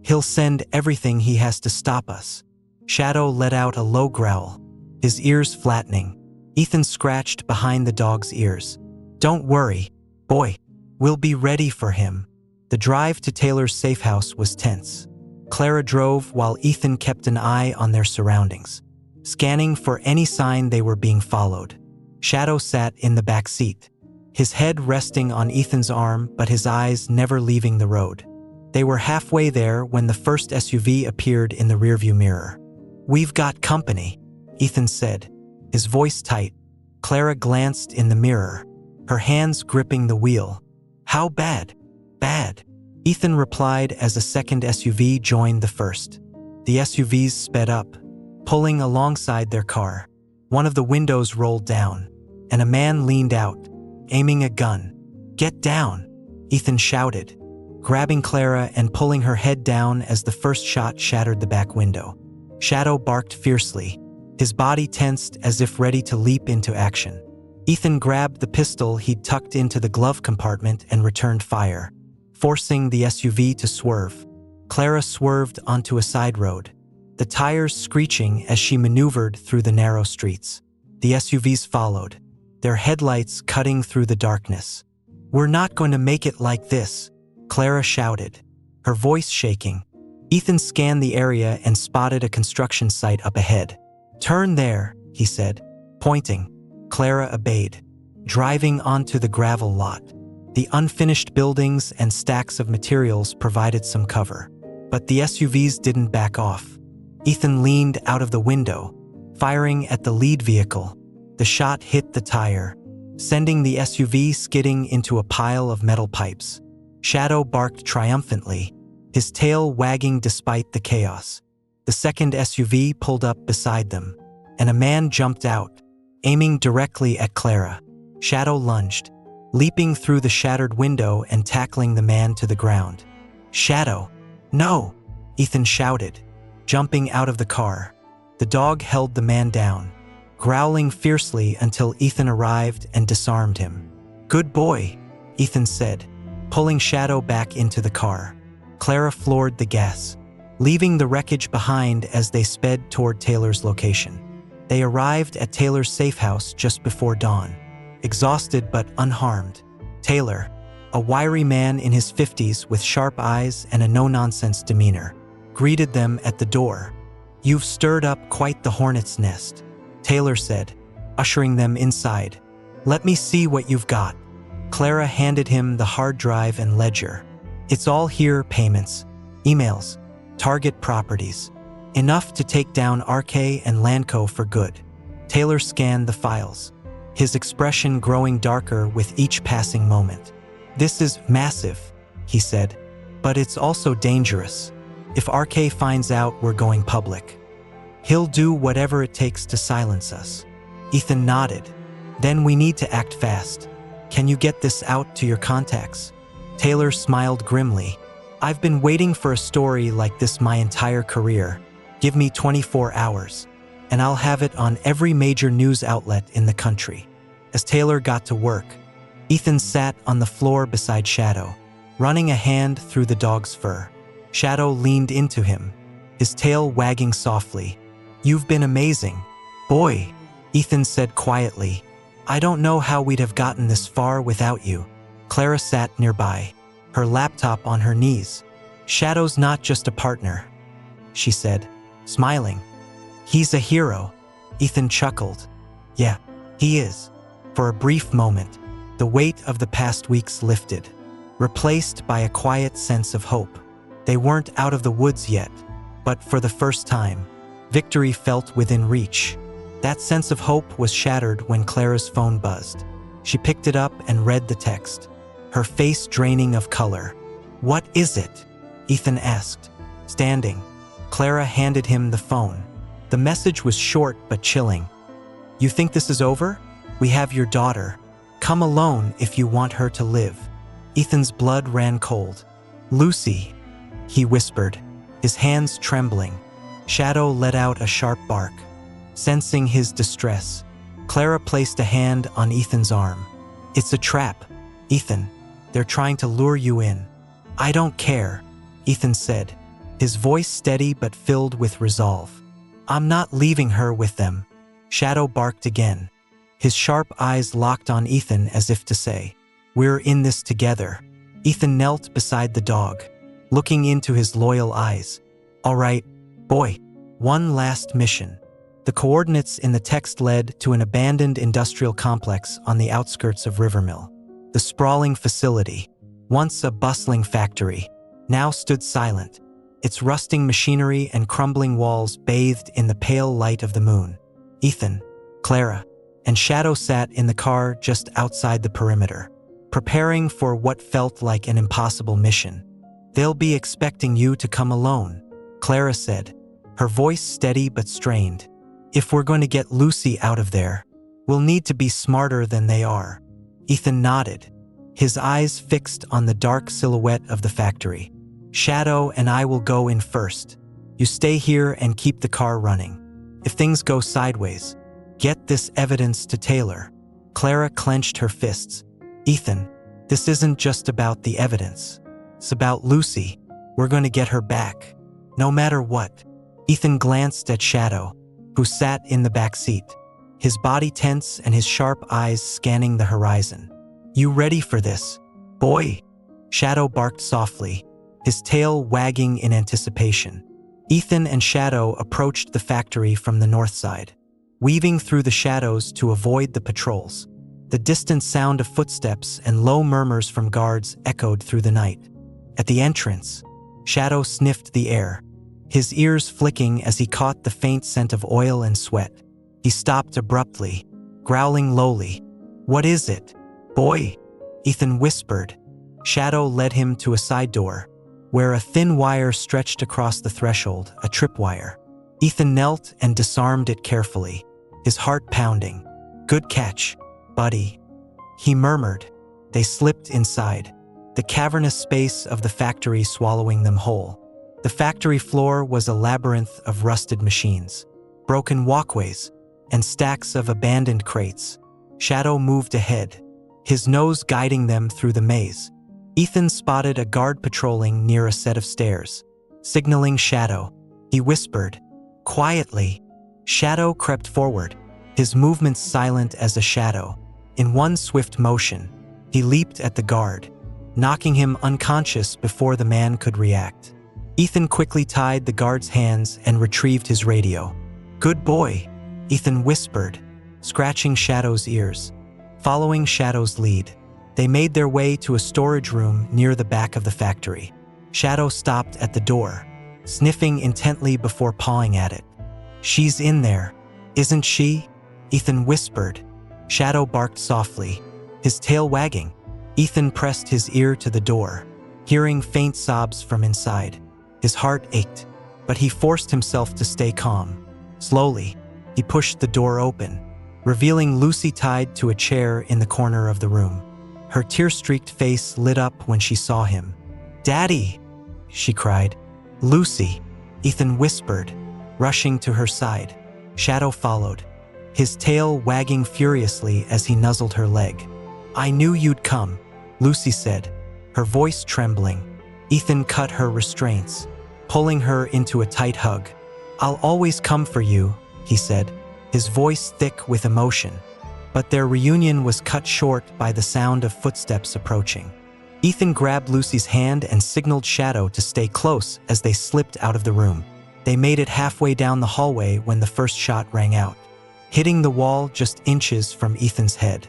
he'll send everything he has to stop us." Shadow let out a low growl, his ears flattening. Ethan scratched behind the dog's ears. "Don't worry, boy. We'll be ready for him." The drive to Taylor's safe house was tense. Clara drove while Ethan kept an eye on their surroundings, scanning for any sign they were being followed. Shadow sat in the back seat, his head resting on Ethan's arm but his eyes never leaving the road. They were halfway there when the first SUV appeared in the rearview mirror. "We've got company," Ethan said, his voice tight. Clara glanced in the mirror, her hands gripping the wheel. "How bad?" "Bad," Ethan replied as a second SUV joined the first. The SUVs sped up, pulling alongside their car. One of the windows rolled down, and a man leaned out, aiming a gun. "Get down," Ethan shouted, grabbing Clara and pulling her head down as the first shot shattered the back window. Shadow barked fiercely, his body tensed as if ready to leap into action. Ethan grabbed the pistol he'd tucked into the glove compartment and returned fire, forcing the SUV to swerve. Clara swerved onto a side road, the tires screeching as she maneuvered through the narrow streets. The SUVs followed, their headlights cutting through the darkness. "We're not going to make it like this," Clara shouted, her voice shaking. Ethan scanned the area and spotted a construction site up ahead. "Turn there," he said, pointing. Clara obeyed, driving onto the gravel lot. The unfinished buildings and stacks of materials provided some cover, but the SUVs didn't back off. Ethan leaned out of the window, firing at the lead vehicle. The shot hit the tire, sending the SUV skidding into a pile of metal pipes. Shadow barked triumphantly, his tail wagging despite the chaos. The second SUV pulled up beside them, and a man jumped out, aiming directly at Clara. Shadow lunged, leaping through the shattered window and tackling the man to the ground. "Shadow, no!" Ethan shouted, jumping out of the car. The dog held the man down, growling fiercely until Ethan arrived and disarmed him. "Good boy," Ethan said, pulling Shadow back into the car. Clara floored the gas, leaving the wreckage behind as they sped toward Taylor's location. They arrived at Taylor's safe house just before dawn, exhausted but unharmed. Taylor, a wiry man in his 50s with sharp eyes and a no-nonsense demeanor, greeted them at the door. "You've stirred up quite the hornet's nest," Taylor said, ushering them inside. "Let me see what you've got." Clara handed him the hard drive and ledger. "It's all here: payments, emails, target properties." Enough to take down RK and Lanco for good. Taylor scanned the files, his expression growing darker with each passing moment. "This is massive," he said, "but it's also dangerous. If RK finds out we're going public, he'll do whatever it takes to silence us." Ethan nodded. "Then we need to act fast. Can you get this out to your contacts?" Taylor smiled grimly. "I've been waiting for a story like this my entire career. Give me 24 hours, and I'll have it on every major news outlet in the country." As Taylor got to work, Ethan sat on the floor beside Shadow, running a hand through the dog's fur. Shadow leaned into him, his tail wagging softly. "You've been amazing, boy," Ethan said quietly. "I don't know how we'd have gotten this far without you." Clara sat nearby, her laptop on her knees. "Shadow's not just a partner," she said, smiling. "He's a hero." Ethan chuckled. "Yeah, he is." For a brief moment, the weight of the past weeks lifted, replaced by a quiet sense of hope. They weren't out of the woods yet, but for the first time, victory felt within reach. That sense of hope was shattered when Clara's phone buzzed. She picked it up and read the text, her face draining of color. "What is it?" Ethan asked, standing. Clara handed him the phone. The message was short but chilling. "You think this is over? We have your daughter. Come alone if you want her to live." Ethan's blood ran cold. "Lucy," he whispered, his hands trembling. Shadow let out a sharp bark. Sensing his distress, Clara placed a hand on Ethan's arm. "It's a trap, Ethan. They're trying to lure you in." "I don't care," Ethan said, his voice steady but filled with resolve. "I'm not leaving her with them." Shadow barked again. His sharp eyes locked on Ethan as if to say, "We're in this together." Ethan knelt beside the dog, looking into his loyal eyes. "All right, boy. One last mission." The coordinates in the text led to an abandoned industrial complex on the outskirts of Rivermill. The sprawling facility, once a bustling factory, now stood silent, its rusting machinery and crumbling walls bathed in the pale light of the moon. Ethan, Clara, and Shadow sat in the car just outside the perimeter, preparing for what felt like an impossible mission. "They'll be expecting you to come alone," Clara said, her voice steady but strained. "If we're going to get Lucy out of there, we'll need to be smarter than they are." Ethan nodded, his eyes fixed on the dark silhouette of the factory. "Shadow and I will go in first. You stay here and keep the car running. If things go sideways, get this evidence to Taylor." Clara clenched her fists. "Ethan, this isn't just about the evidence. It's about Lucy. We're going to get her back, no matter what." Ethan glanced at Shadow, who sat in the back seat, his body tense and his sharp eyes scanning the horizon. "You ready for this, boy?" Shadow barked softly, his tail wagging in anticipation. Ethan and Shadow approached the factory from the north side, weaving through the shadows to avoid the patrols. The distant sound of footsteps and low murmurs from guards echoed through the night. At the entrance, Shadow sniffed the air, his ears flicking as he caught the faint scent of oil and sweat. He stopped abruptly, growling lowly. "What is it, boy?" Ethan whispered. Shadow led him to a side door, where a thin wire stretched across the threshold, a tripwire. Ethan knelt and disarmed it carefully, his heart pounding. "Good catch, buddy," he murmured. They slipped inside, the cavernous space of the factory swallowing them whole. The factory floor was a labyrinth of rusted machines, broken walkways, and stacks of abandoned crates. Shadow moved ahead, his nose guiding them through the maze. Ethan spotted a guard patrolling near a set of stairs. Signaling Shadow, he whispered, quietly. Shadow crept forward, his movements silent as a shadow. In one swift motion, he leaped at the guard, knocking him unconscious before the man could react. Ethan quickly tied the guard's hands and retrieved his radio. "Good boy," Ethan whispered, scratching Shadow's ears. Following Shadow's lead, they made their way to a storage room near the back of the factory. Shadow stopped at the door, sniffing intently before pawing at it. "She's in there, isn't she?" Ethan whispered. Shadow barked softly, his tail wagging. Ethan pressed his ear to the door, hearing faint sobs from inside. His heart ached, but he forced himself to stay calm. Slowly, he pushed the door open, revealing Lucy tied to a chair in the corner of the room. Her tear-streaked face lit up when she saw him. "Daddy!" she cried. "Lucy!" Ethan whispered, rushing to her side. Shadow followed, his tail wagging furiously as he nuzzled her leg. "I knew you'd come," Lucy said, her voice trembling. Ethan cut her restraints, pulling her into a tight hug. "I'll always come for you," he said, his voice thick with emotion. But their reunion was cut short by the sound of footsteps approaching. Ethan grabbed Lucy's hand and signaled Shadow to stay close as they slipped out of the room. They made it halfway down the hallway when the first shot rang out, hitting the wall just inches from Ethan's head.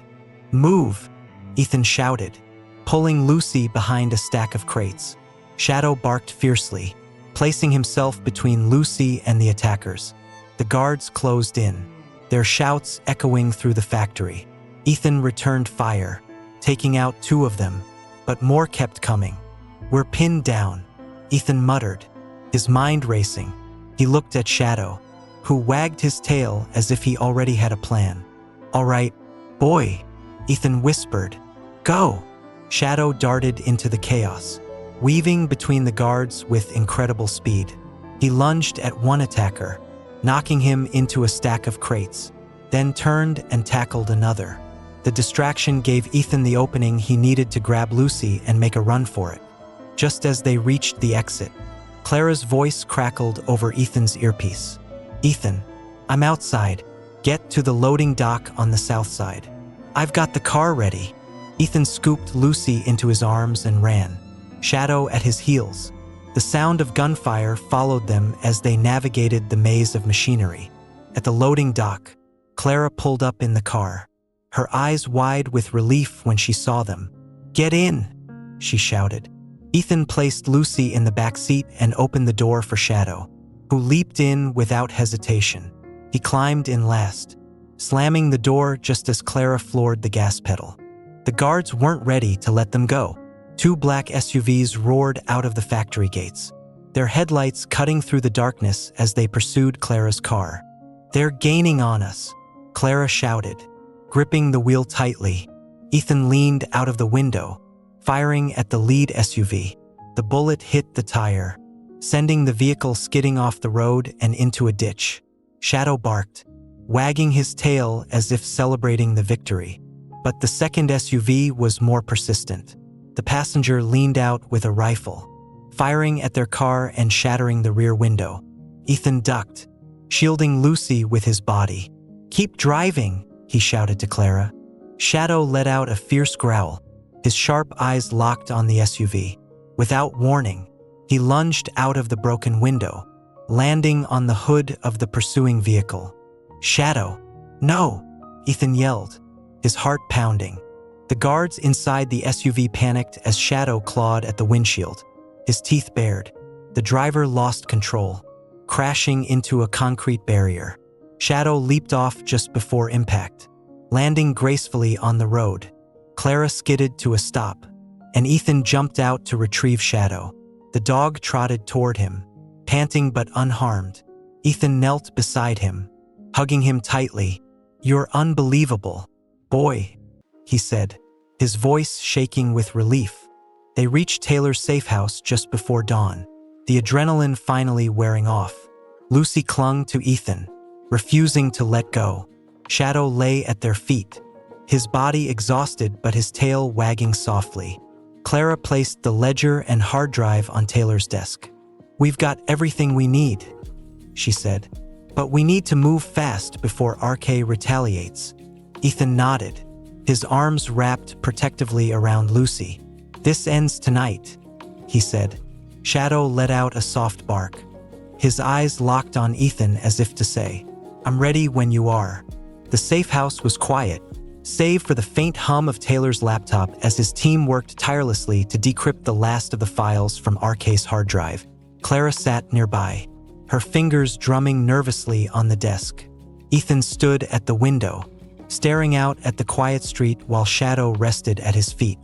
"Move!" Ethan shouted, pulling Lucy behind a stack of crates. Shadow barked fiercely, placing himself between Lucy and the attackers. The guards closed in, their shouts echoing through the factory. Ethan returned fire, taking out 2 of them, but more kept coming. "We're pinned down," Ethan muttered, his mind racing. He looked at Shadow, who wagged his tail as if he already had a plan. "All right, boy," Ethan whispered. "Go!" Shadow darted into the chaos, weaving between the guards with incredible speed. He lunged at one attacker, knocking him into a stack of crates, then turned and tackled another. The distraction gave Ethan the opening he needed to grab Lucy and make a run for it. Just as they reached the exit, Clara's voice crackled over Ethan's earpiece. "Ethan, I'm outside. Get to the loading dock on the south side. I've got the car ready." Ethan scooped Lucy into his arms and ran, Shadow at his heels. The sound of gunfire followed them as they navigated the maze of machinery. At the loading dock, Clara pulled up in the car, her eyes wide with relief when she saw them. "Get in!" she shouted. Ethan placed Lucy in the back seat and opened the door for Shadow, who leaped in without hesitation. He climbed in last, slamming the door just as Clara floored the gas pedal. The guards weren't ready to let them go. 2 black SUVs roared out of the factory gates, their headlights cutting through the darkness as they pursued Clara's car. "They're gaining on us," Clara shouted, gripping the wheel tightly. Ethan leaned out of the window, firing at the lead SUV. The bullet hit the tire, sending the vehicle skidding off the road and into a ditch. Shadow barked, wagging his tail as if celebrating the victory. But the second SUV was more persistent. The passenger leaned out with a rifle, firing at their car and shattering the rear window. Ethan ducked, shielding Lucy with his body. "Keep driving," he shouted to Clara. Shadow let out a fierce growl, his sharp eyes locked on the SUV. Without warning, he lunged out of the broken window, landing on the hood of the pursuing vehicle. "Shadow, no!" Ethan yelled, his heart pounding. The guards inside the SUV panicked as Shadow clawed at the windshield, his teeth bared. The driver lost control, crashing into a concrete barrier. Shadow leaped off just before impact, landing gracefully on the road. Clara skidded to a stop, and Ethan jumped out to retrieve Shadow. The dog trotted toward him, panting but unharmed. Ethan knelt beside him, hugging him tightly. "You're unbelievable, boy," he said, his voice shaking with relief. They reached Taylor's safe house just before dawn, the adrenaline finally wearing off. Lucy clung to Ethan, refusing to let go. Shadow lay at their feet, his body exhausted but his tail wagging softly. Clara placed the ledger and hard drive on Taylor's desk. "We've got everything we need," she said, "but we need to move fast before RK retaliates." Ethan nodded, his arms wrapped protectively around Lucy. "This ends tonight," he said. Shadow let out a soft bark, his eyes locked on Ethan as if to say, "I'm ready when you are." The safe house was quiet, save for the faint hum of Taylor's laptop as his team worked tirelessly to decrypt the last of the files from RK's hard drive. Clara sat nearby, her fingers drumming nervously on the desk. Ethan stood at the window, staring out at the quiet street while Shadow rested at his feet,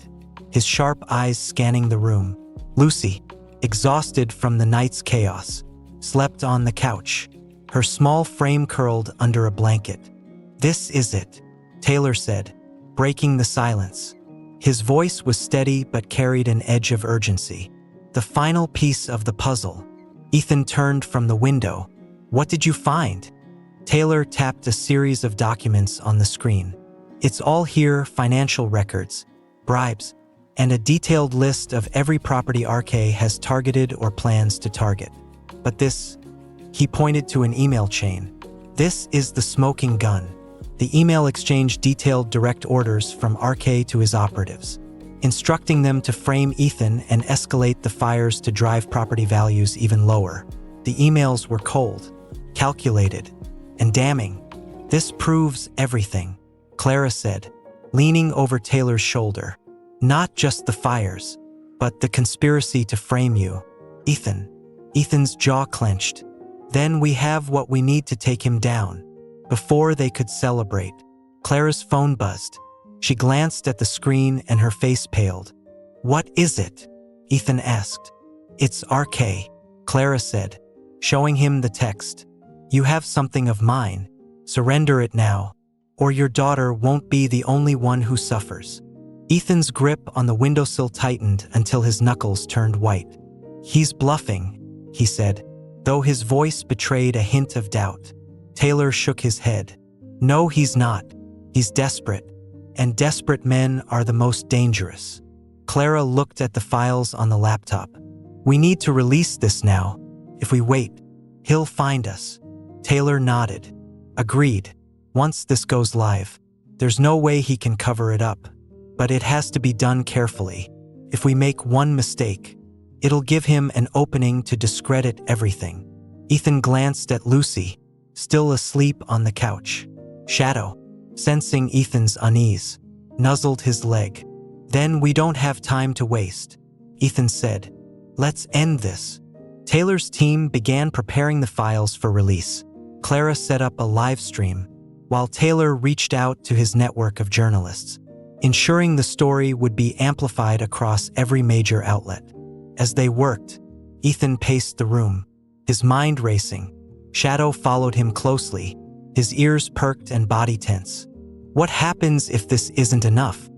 his sharp eyes scanning the room. Lucy, exhausted from the night's chaos, slept on the couch, her small frame curled under a blanket. "This is it," Taylor said, breaking the silence. His voice was steady but carried an edge of urgency. "The final piece of the puzzle." Ethan turned from the window. "What did you find?" Taylor tapped a series of documents on the screen. "It's all here: financial records, bribes, and a detailed list of every property RK has targeted or plans to target. But this," he pointed to an email chain, "this is the smoking gun." The email exchange detailed direct orders from RK to his operatives, instructing them to frame Ethan and escalate the fires to drive property values even lower. The emails were cold, calculated, and damning. "This proves everything," Clara said, leaning over Taylor's shoulder. "Not just the fires, but the conspiracy to frame you, Ethan." Ethan's jaw clenched. "Then we have what we need to take him down." Before they could celebrate, Clara's phone buzzed. She glanced at the screen and her face paled. "What is it?" Ethan asked. "It's RK," Clara said, showing him the text. "You have something of mine. Surrender it now, or your daughter won't be the only one who suffers." Ethan's grip on the windowsill tightened until his knuckles turned white. "He's bluffing," he said, though his voice betrayed a hint of doubt. Taylor shook his head. "No, he's not. He's desperate, and desperate men are the most dangerous." Clara looked at the files on the laptop. "We need to release this now. If we wait, he'll find us." Taylor nodded. "Agreed. Once this goes live, there's no way he can cover it up. But it has to be done carefully. If we make one mistake, it'll give him an opening to discredit everything." Ethan glanced at Lucy, still asleep on the couch. Shadow, sensing Ethan's unease, nuzzled his leg. "Then we don't have time to waste," Ethan said. "Let's end this." Taylor's team began preparing the files for release. Clara set up a live stream, while Taylor reached out to his network of journalists, ensuring the story would be amplified across every major outlet. As they worked, Ethan paced the room, his mind racing. Shadow followed him closely, his ears perked and body tense. "What happens if this isn't enough?"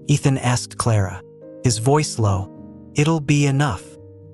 Ethan asked Clara, his voice low. "It'll be enough,"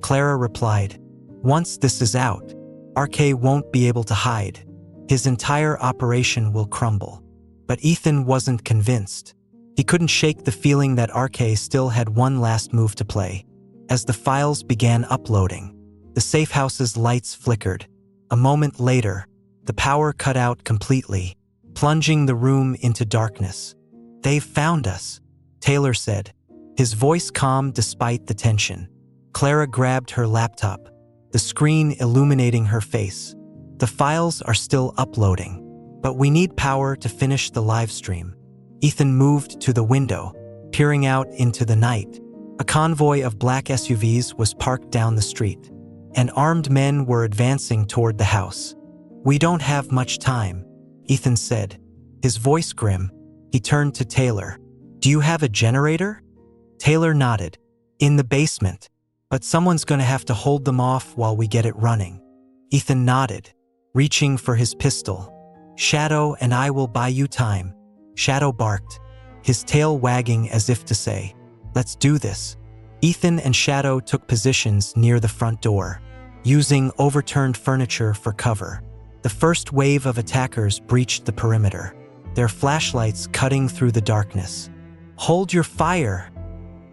Clara replied. "Once this is out, RK won't be able to hide. His entire operation will crumble." But Ethan wasn't convinced. He couldn't shake the feeling that RK still had one last move to play. As the files began uploading, the safe house's lights flickered. A moment later, the power cut out completely, plunging the room into darkness. "They've found us," Taylor said, his voice calm despite the tension. Clara grabbed her laptop, the screen illuminating her face. "The files are still uploading, but we need power to finish the live stream." Ethan moved to the window, peering out into the night. A convoy of black SUVs was parked down the street, and armed men were advancing toward the house. "We don't have much time," Ethan said, his voice grim. He turned to Taylor. "Do you have a generator?" Taylor nodded. "In the basement, but someone's gonna have to hold them off while we get it running." Ethan nodded, reaching for his pistol. "Shadow and I will buy you time," Shadow barked, his tail wagging as if to say, "Let's do this." Ethan and Shadow took positions near the front door, using overturned furniture for cover. The first wave of attackers breached the perimeter, their flashlights cutting through the darkness. "Hold your fire,"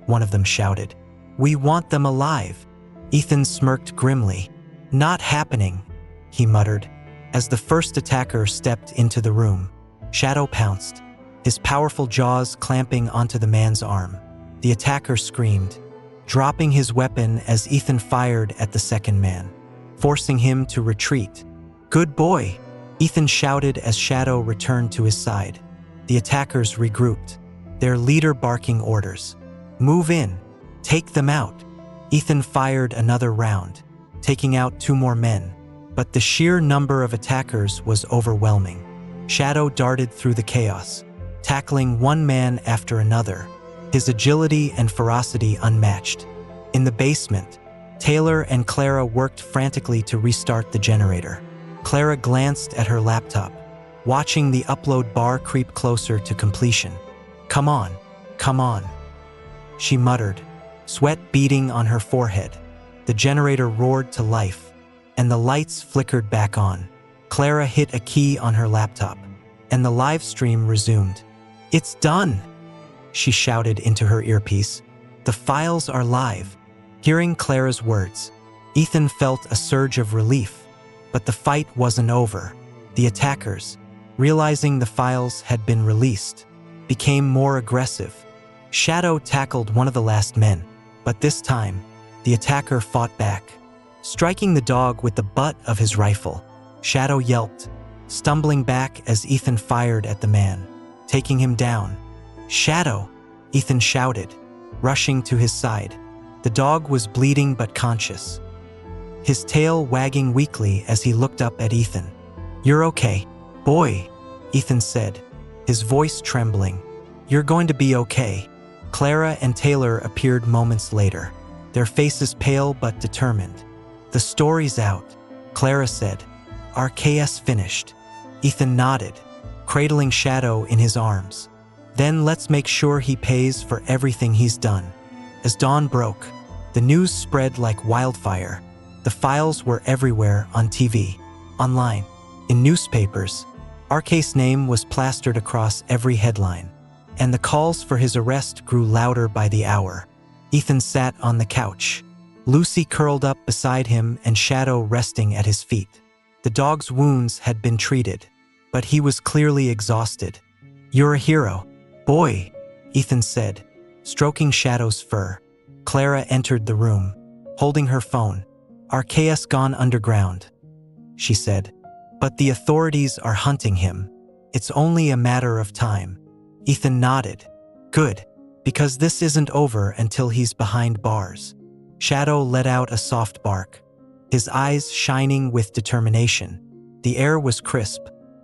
one of them shouted. "We want them alive." Ethan smirked grimly. "Not happening," he muttered. As the first attacker stepped into the room, Shadow pounced, his powerful jaws clamping onto the man's arm. The attacker screamed, dropping his weapon as Ethan fired at the second man, forcing him to retreat. "Good boy," Ethan shouted as Shadow returned to his side. The attackers regrouped, their leader barking orders. "Move in. Take them out." Ethan fired another round, taking out 2 more men. But the sheer number of attackers was overwhelming. Shadow darted through the chaos, tackling one man after another, his agility and ferocity unmatched. In the basement, Taylor and Clara worked frantically to restart the generator. Clara glanced at her laptop, watching the upload bar creep closer to completion. "Come on, come on," she muttered, sweat beading on her forehead. The generator roared to life, and the lights flickered back on. Clara hit a key on her laptop, and the live stream resumed. "It's done!" she shouted into her earpiece. "The files are live." Hearing Clara's words, Ethan felt a surge of relief, but the fight wasn't over. The attackers, realizing the files had been released, became more aggressive. Shadow tackled one of the last men, but this time, the attacker fought back, striking the dog with the butt of his rifle. Shadow yelped, stumbling back as Ethan fired at the man, taking him down. "Shadow!" Ethan shouted, rushing to his side. The dog was bleeding but conscious, his tail wagging weakly as he looked up at Ethan. "You're okay, boy," Ethan said, his voice trembling. "You're going to be okay." Clara and Taylor appeared moments later, their faces pale but determined. "The story's out," Clara said. "Our KS finished." Ethan nodded, cradling Shadow in his arms. "Then let's make sure he pays for everything he's done." As dawn broke, the news spread like wildfire. The files were everywhere, on TV, online, in newspapers. RK's name was plastered across every headline, and the calls for his arrest grew louder by the hour. Ethan sat on the couch, Lucy curled up beside him and Shadow resting at his feet. The dog's wounds had been treated, but he was clearly exhausted. "You're a hero, boy," Ethan said, stroking Shadow's fur. Clara entered the room, holding her phone. "RK's gone underground," she said. "But the authorities are hunting him. It's only a matter of time." Ethan nodded. "Good, because this isn't over until he's behind bars." Shadow let out a soft bark, his eyes shining with determination. The air was crisp,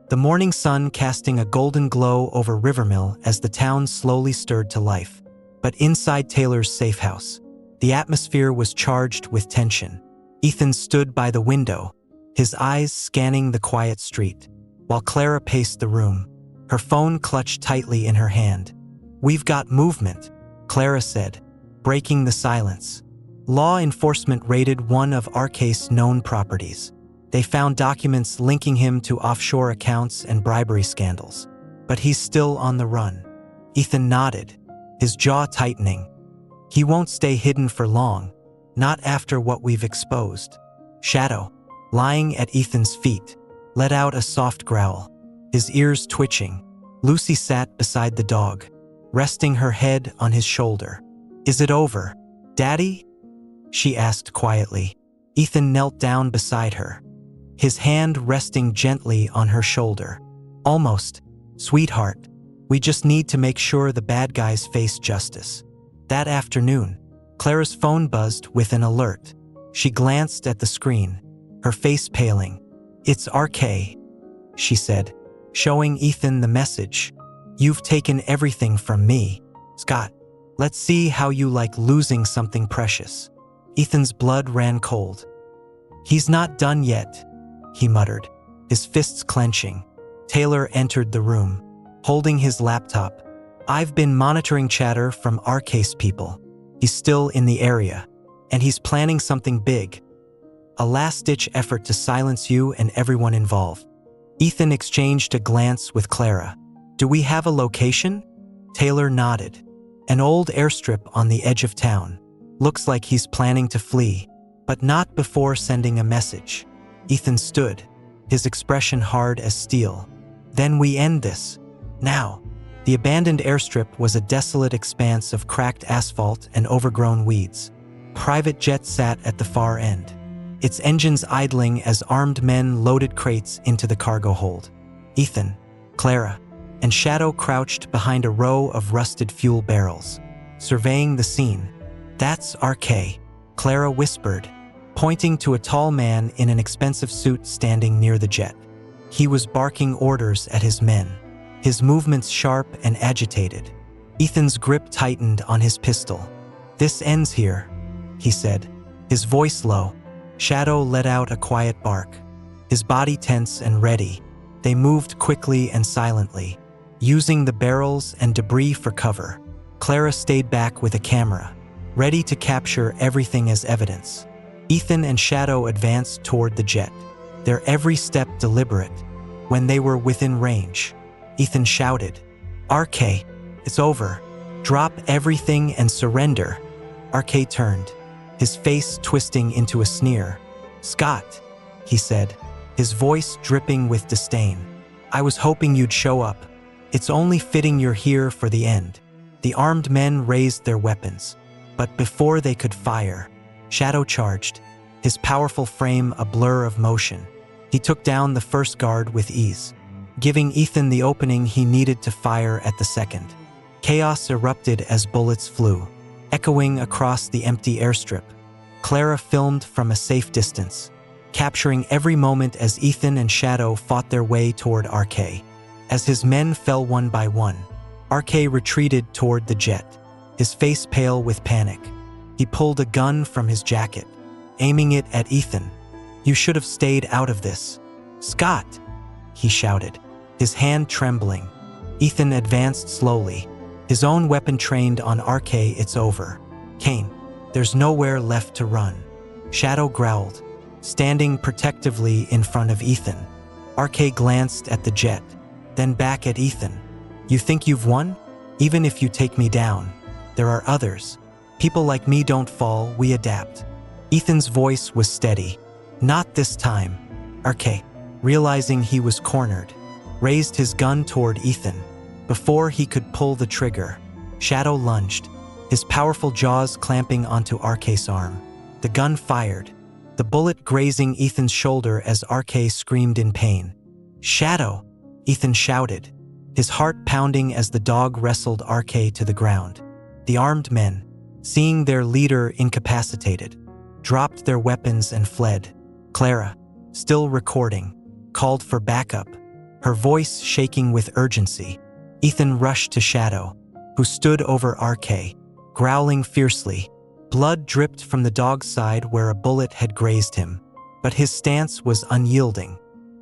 the morning sun casting a golden glow over Rivermill as the town slowly stirred to life. But inside Taylor's safe house, the atmosphere was charged with tension. Ethan stood by the window, his eyes scanning the quiet street, while Clara paced the room, her phone clutched tightly in her hand. "We've got movement," Clara said, breaking the silence. Law enforcement raided one of RK's known properties. They found documents linking him to offshore accounts and bribery scandals. But he's still on the run. Ethan nodded, his jaw tightening. "He won't stay hidden for long, not after what we've exposed." Shadow, lying at Ethan's feet, let out a soft growl, his ears twitching. Lucy sat beside the dog, resting her head on his shoulder. "Is it over, Daddy?" she asked quietly. Ethan knelt down beside her, his hand resting gently on her shoulder. "Almost, sweetheart. We just need to make sure the bad guys face justice." That afternoon, Clara's phone buzzed with an alert. She glanced at the screen, her face paling. "It's RK," she said, showing Ethan the message. "You've taken everything from me, Scott. Let's see how you like losing something precious." Ethan's blood ran cold. "He's not done yet," he muttered, his fists clenching. Taylor entered the room, holding his laptop. "I've been monitoring chatter from RK's people. He's still in the area, and he's planning something big. A last-ditch effort to silence you and everyone involved." Ethan exchanged a glance with Clara. "Do we have a location?" Taylor nodded. "An old airstrip on the edge of town. Looks like he's planning to flee, but not before sending a message." Ethan stood, his expression hard as steel. "Then we end this. Now." The abandoned airstrip was a desolate expanse of cracked asphalt and overgrown weeds. Private jet sat at the far end, its engines idling as armed men loaded crates into the cargo hold. Ethan, Clara, and Shadow crouched behind a row of rusted fuel barrels, surveying the scene. "That's RK," Clara whispered, pointing to a tall man in an expensive suit standing near the jet. He was barking orders at his men, his movements sharp and agitated. Ethan's grip tightened on his pistol. "This ends here," he said, his voice low. Shadow let out a quiet bark, his body tense and ready. They moved quickly and silently, using the barrels and debris for cover. Clara stayed back with a camera, ready to capture everything as evidence. Ethan and Shadow advanced toward the jet, their every step deliberate. When they were within range, Ethan shouted, "RK, it's over. Drop everything and surrender." RK turned, his face twisting into a sneer. "Scott," he said, his voice dripping with disdain, "I was hoping you'd show up. It's only fitting you're here for the end." The armed men raised their weapons, but before they could fire, Shadow charged, his powerful frame a blur of motion. He took down the first guard with ease, giving Ethan the opening he needed to fire at the second. Chaos erupted as bullets flew, echoing across the empty airstrip. Clara filmed from a safe distance, capturing every moment as Ethan and Shadow fought their way toward RK. As his men fell one by one, RK retreated toward the jet, his face pale with panic. He pulled a gun from his jacket, aiming it at Ethan. "You should have stayed out of this." "Scott!" he shouted, his hand trembling. Ethan advanced slowly, his own weapon trained on RK. "It's over, Kane. There's nowhere left to run." Shadow growled, standing protectively in front of Ethan. RK glanced at the jet, then back at Ethan. "You think you've won? Even if you take me down, there are others. People like me don't fall, we adapt." Ethan's voice was steady. "Not this time." RK, realizing he was cornered, raised his gun toward Ethan. Before he could pull the trigger, Shadow lunged, his powerful jaws clamping onto RK's arm. The gun fired, the bullet grazing Ethan's shoulder as RK screamed in pain. "Shadow!" Ethan shouted, his heart pounding as the dog wrestled RK to the ground. The armed men, seeing their leader incapacitated, dropped their weapons and fled. Clara, still recording, called for backup, her voice shaking with urgency. Ethan rushed to Shadow, who stood over RK, growling fiercely. Blood dripped from the dog's side where a bullet had grazed him, but his stance was unyielding.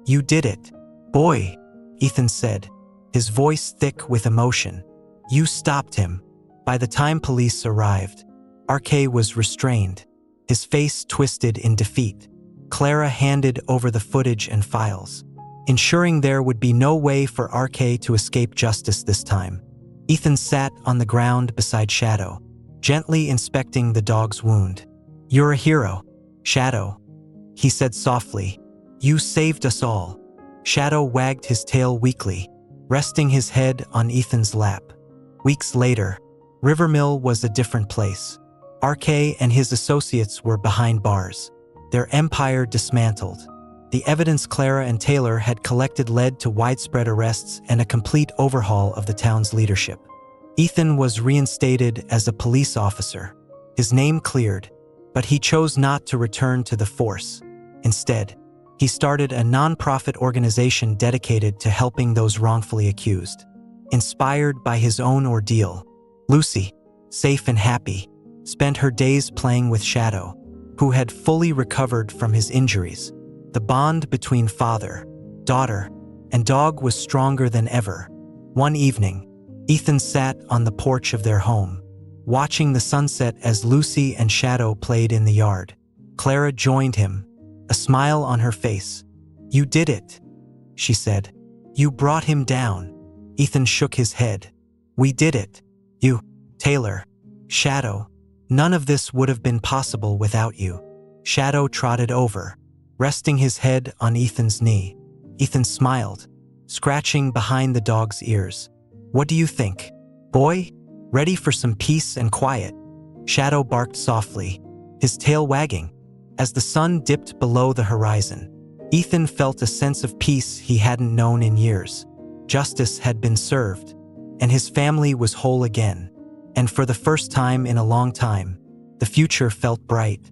"You did it, boy," Ethan said, his voice thick with emotion. "You stopped him." By the time police arrived, RK was restrained, his face twisted in defeat. Clara handed over the footage and files, ensuring there would be no way for RK to escape justice this time. Ethan sat on the ground beside Shadow, gently inspecting the dog's wound. "You're a hero, Shadow," he said softly. "You saved us all." Shadow wagged his tail weakly, resting his head on Ethan's lap. Weeks later, Rivermill was a different place. RK and his associates were behind bars, their empire dismantled. The evidence Clara and Taylor had collected led to widespread arrests and a complete overhaul of the town's leadership. Ethan was reinstated as a police officer, his name cleared, but he chose not to return to the force. Instead, he started a non-profit organization dedicated to helping those wrongfully accused. Inspired by his own ordeal, Lucy, safe and happy, spent her days playing with Shadow, who had fully recovered from his injuries. The bond between father, daughter, and dog was stronger than ever. One evening, Ethan sat on the porch of their home, watching the sunset as Lucy and Shadow played in the yard. Clara joined him, a smile on her face. "You did it," she said. "You brought him down." Ethan shook his head. "We did it. You, Taylor, Shadow. None of this would have been possible without you." Shadow trotted over, resting his head on Ethan's knee. Ethan smiled, scratching behind the dog's ears. "What do you think, boy? Ready for some peace and quiet?" Shadow barked softly, his tail wagging. As the sun dipped below the horizon, Ethan felt a sense of peace he hadn't known in years. Justice had been served, and his family was whole again. And for the first time in a long time, the future felt bright.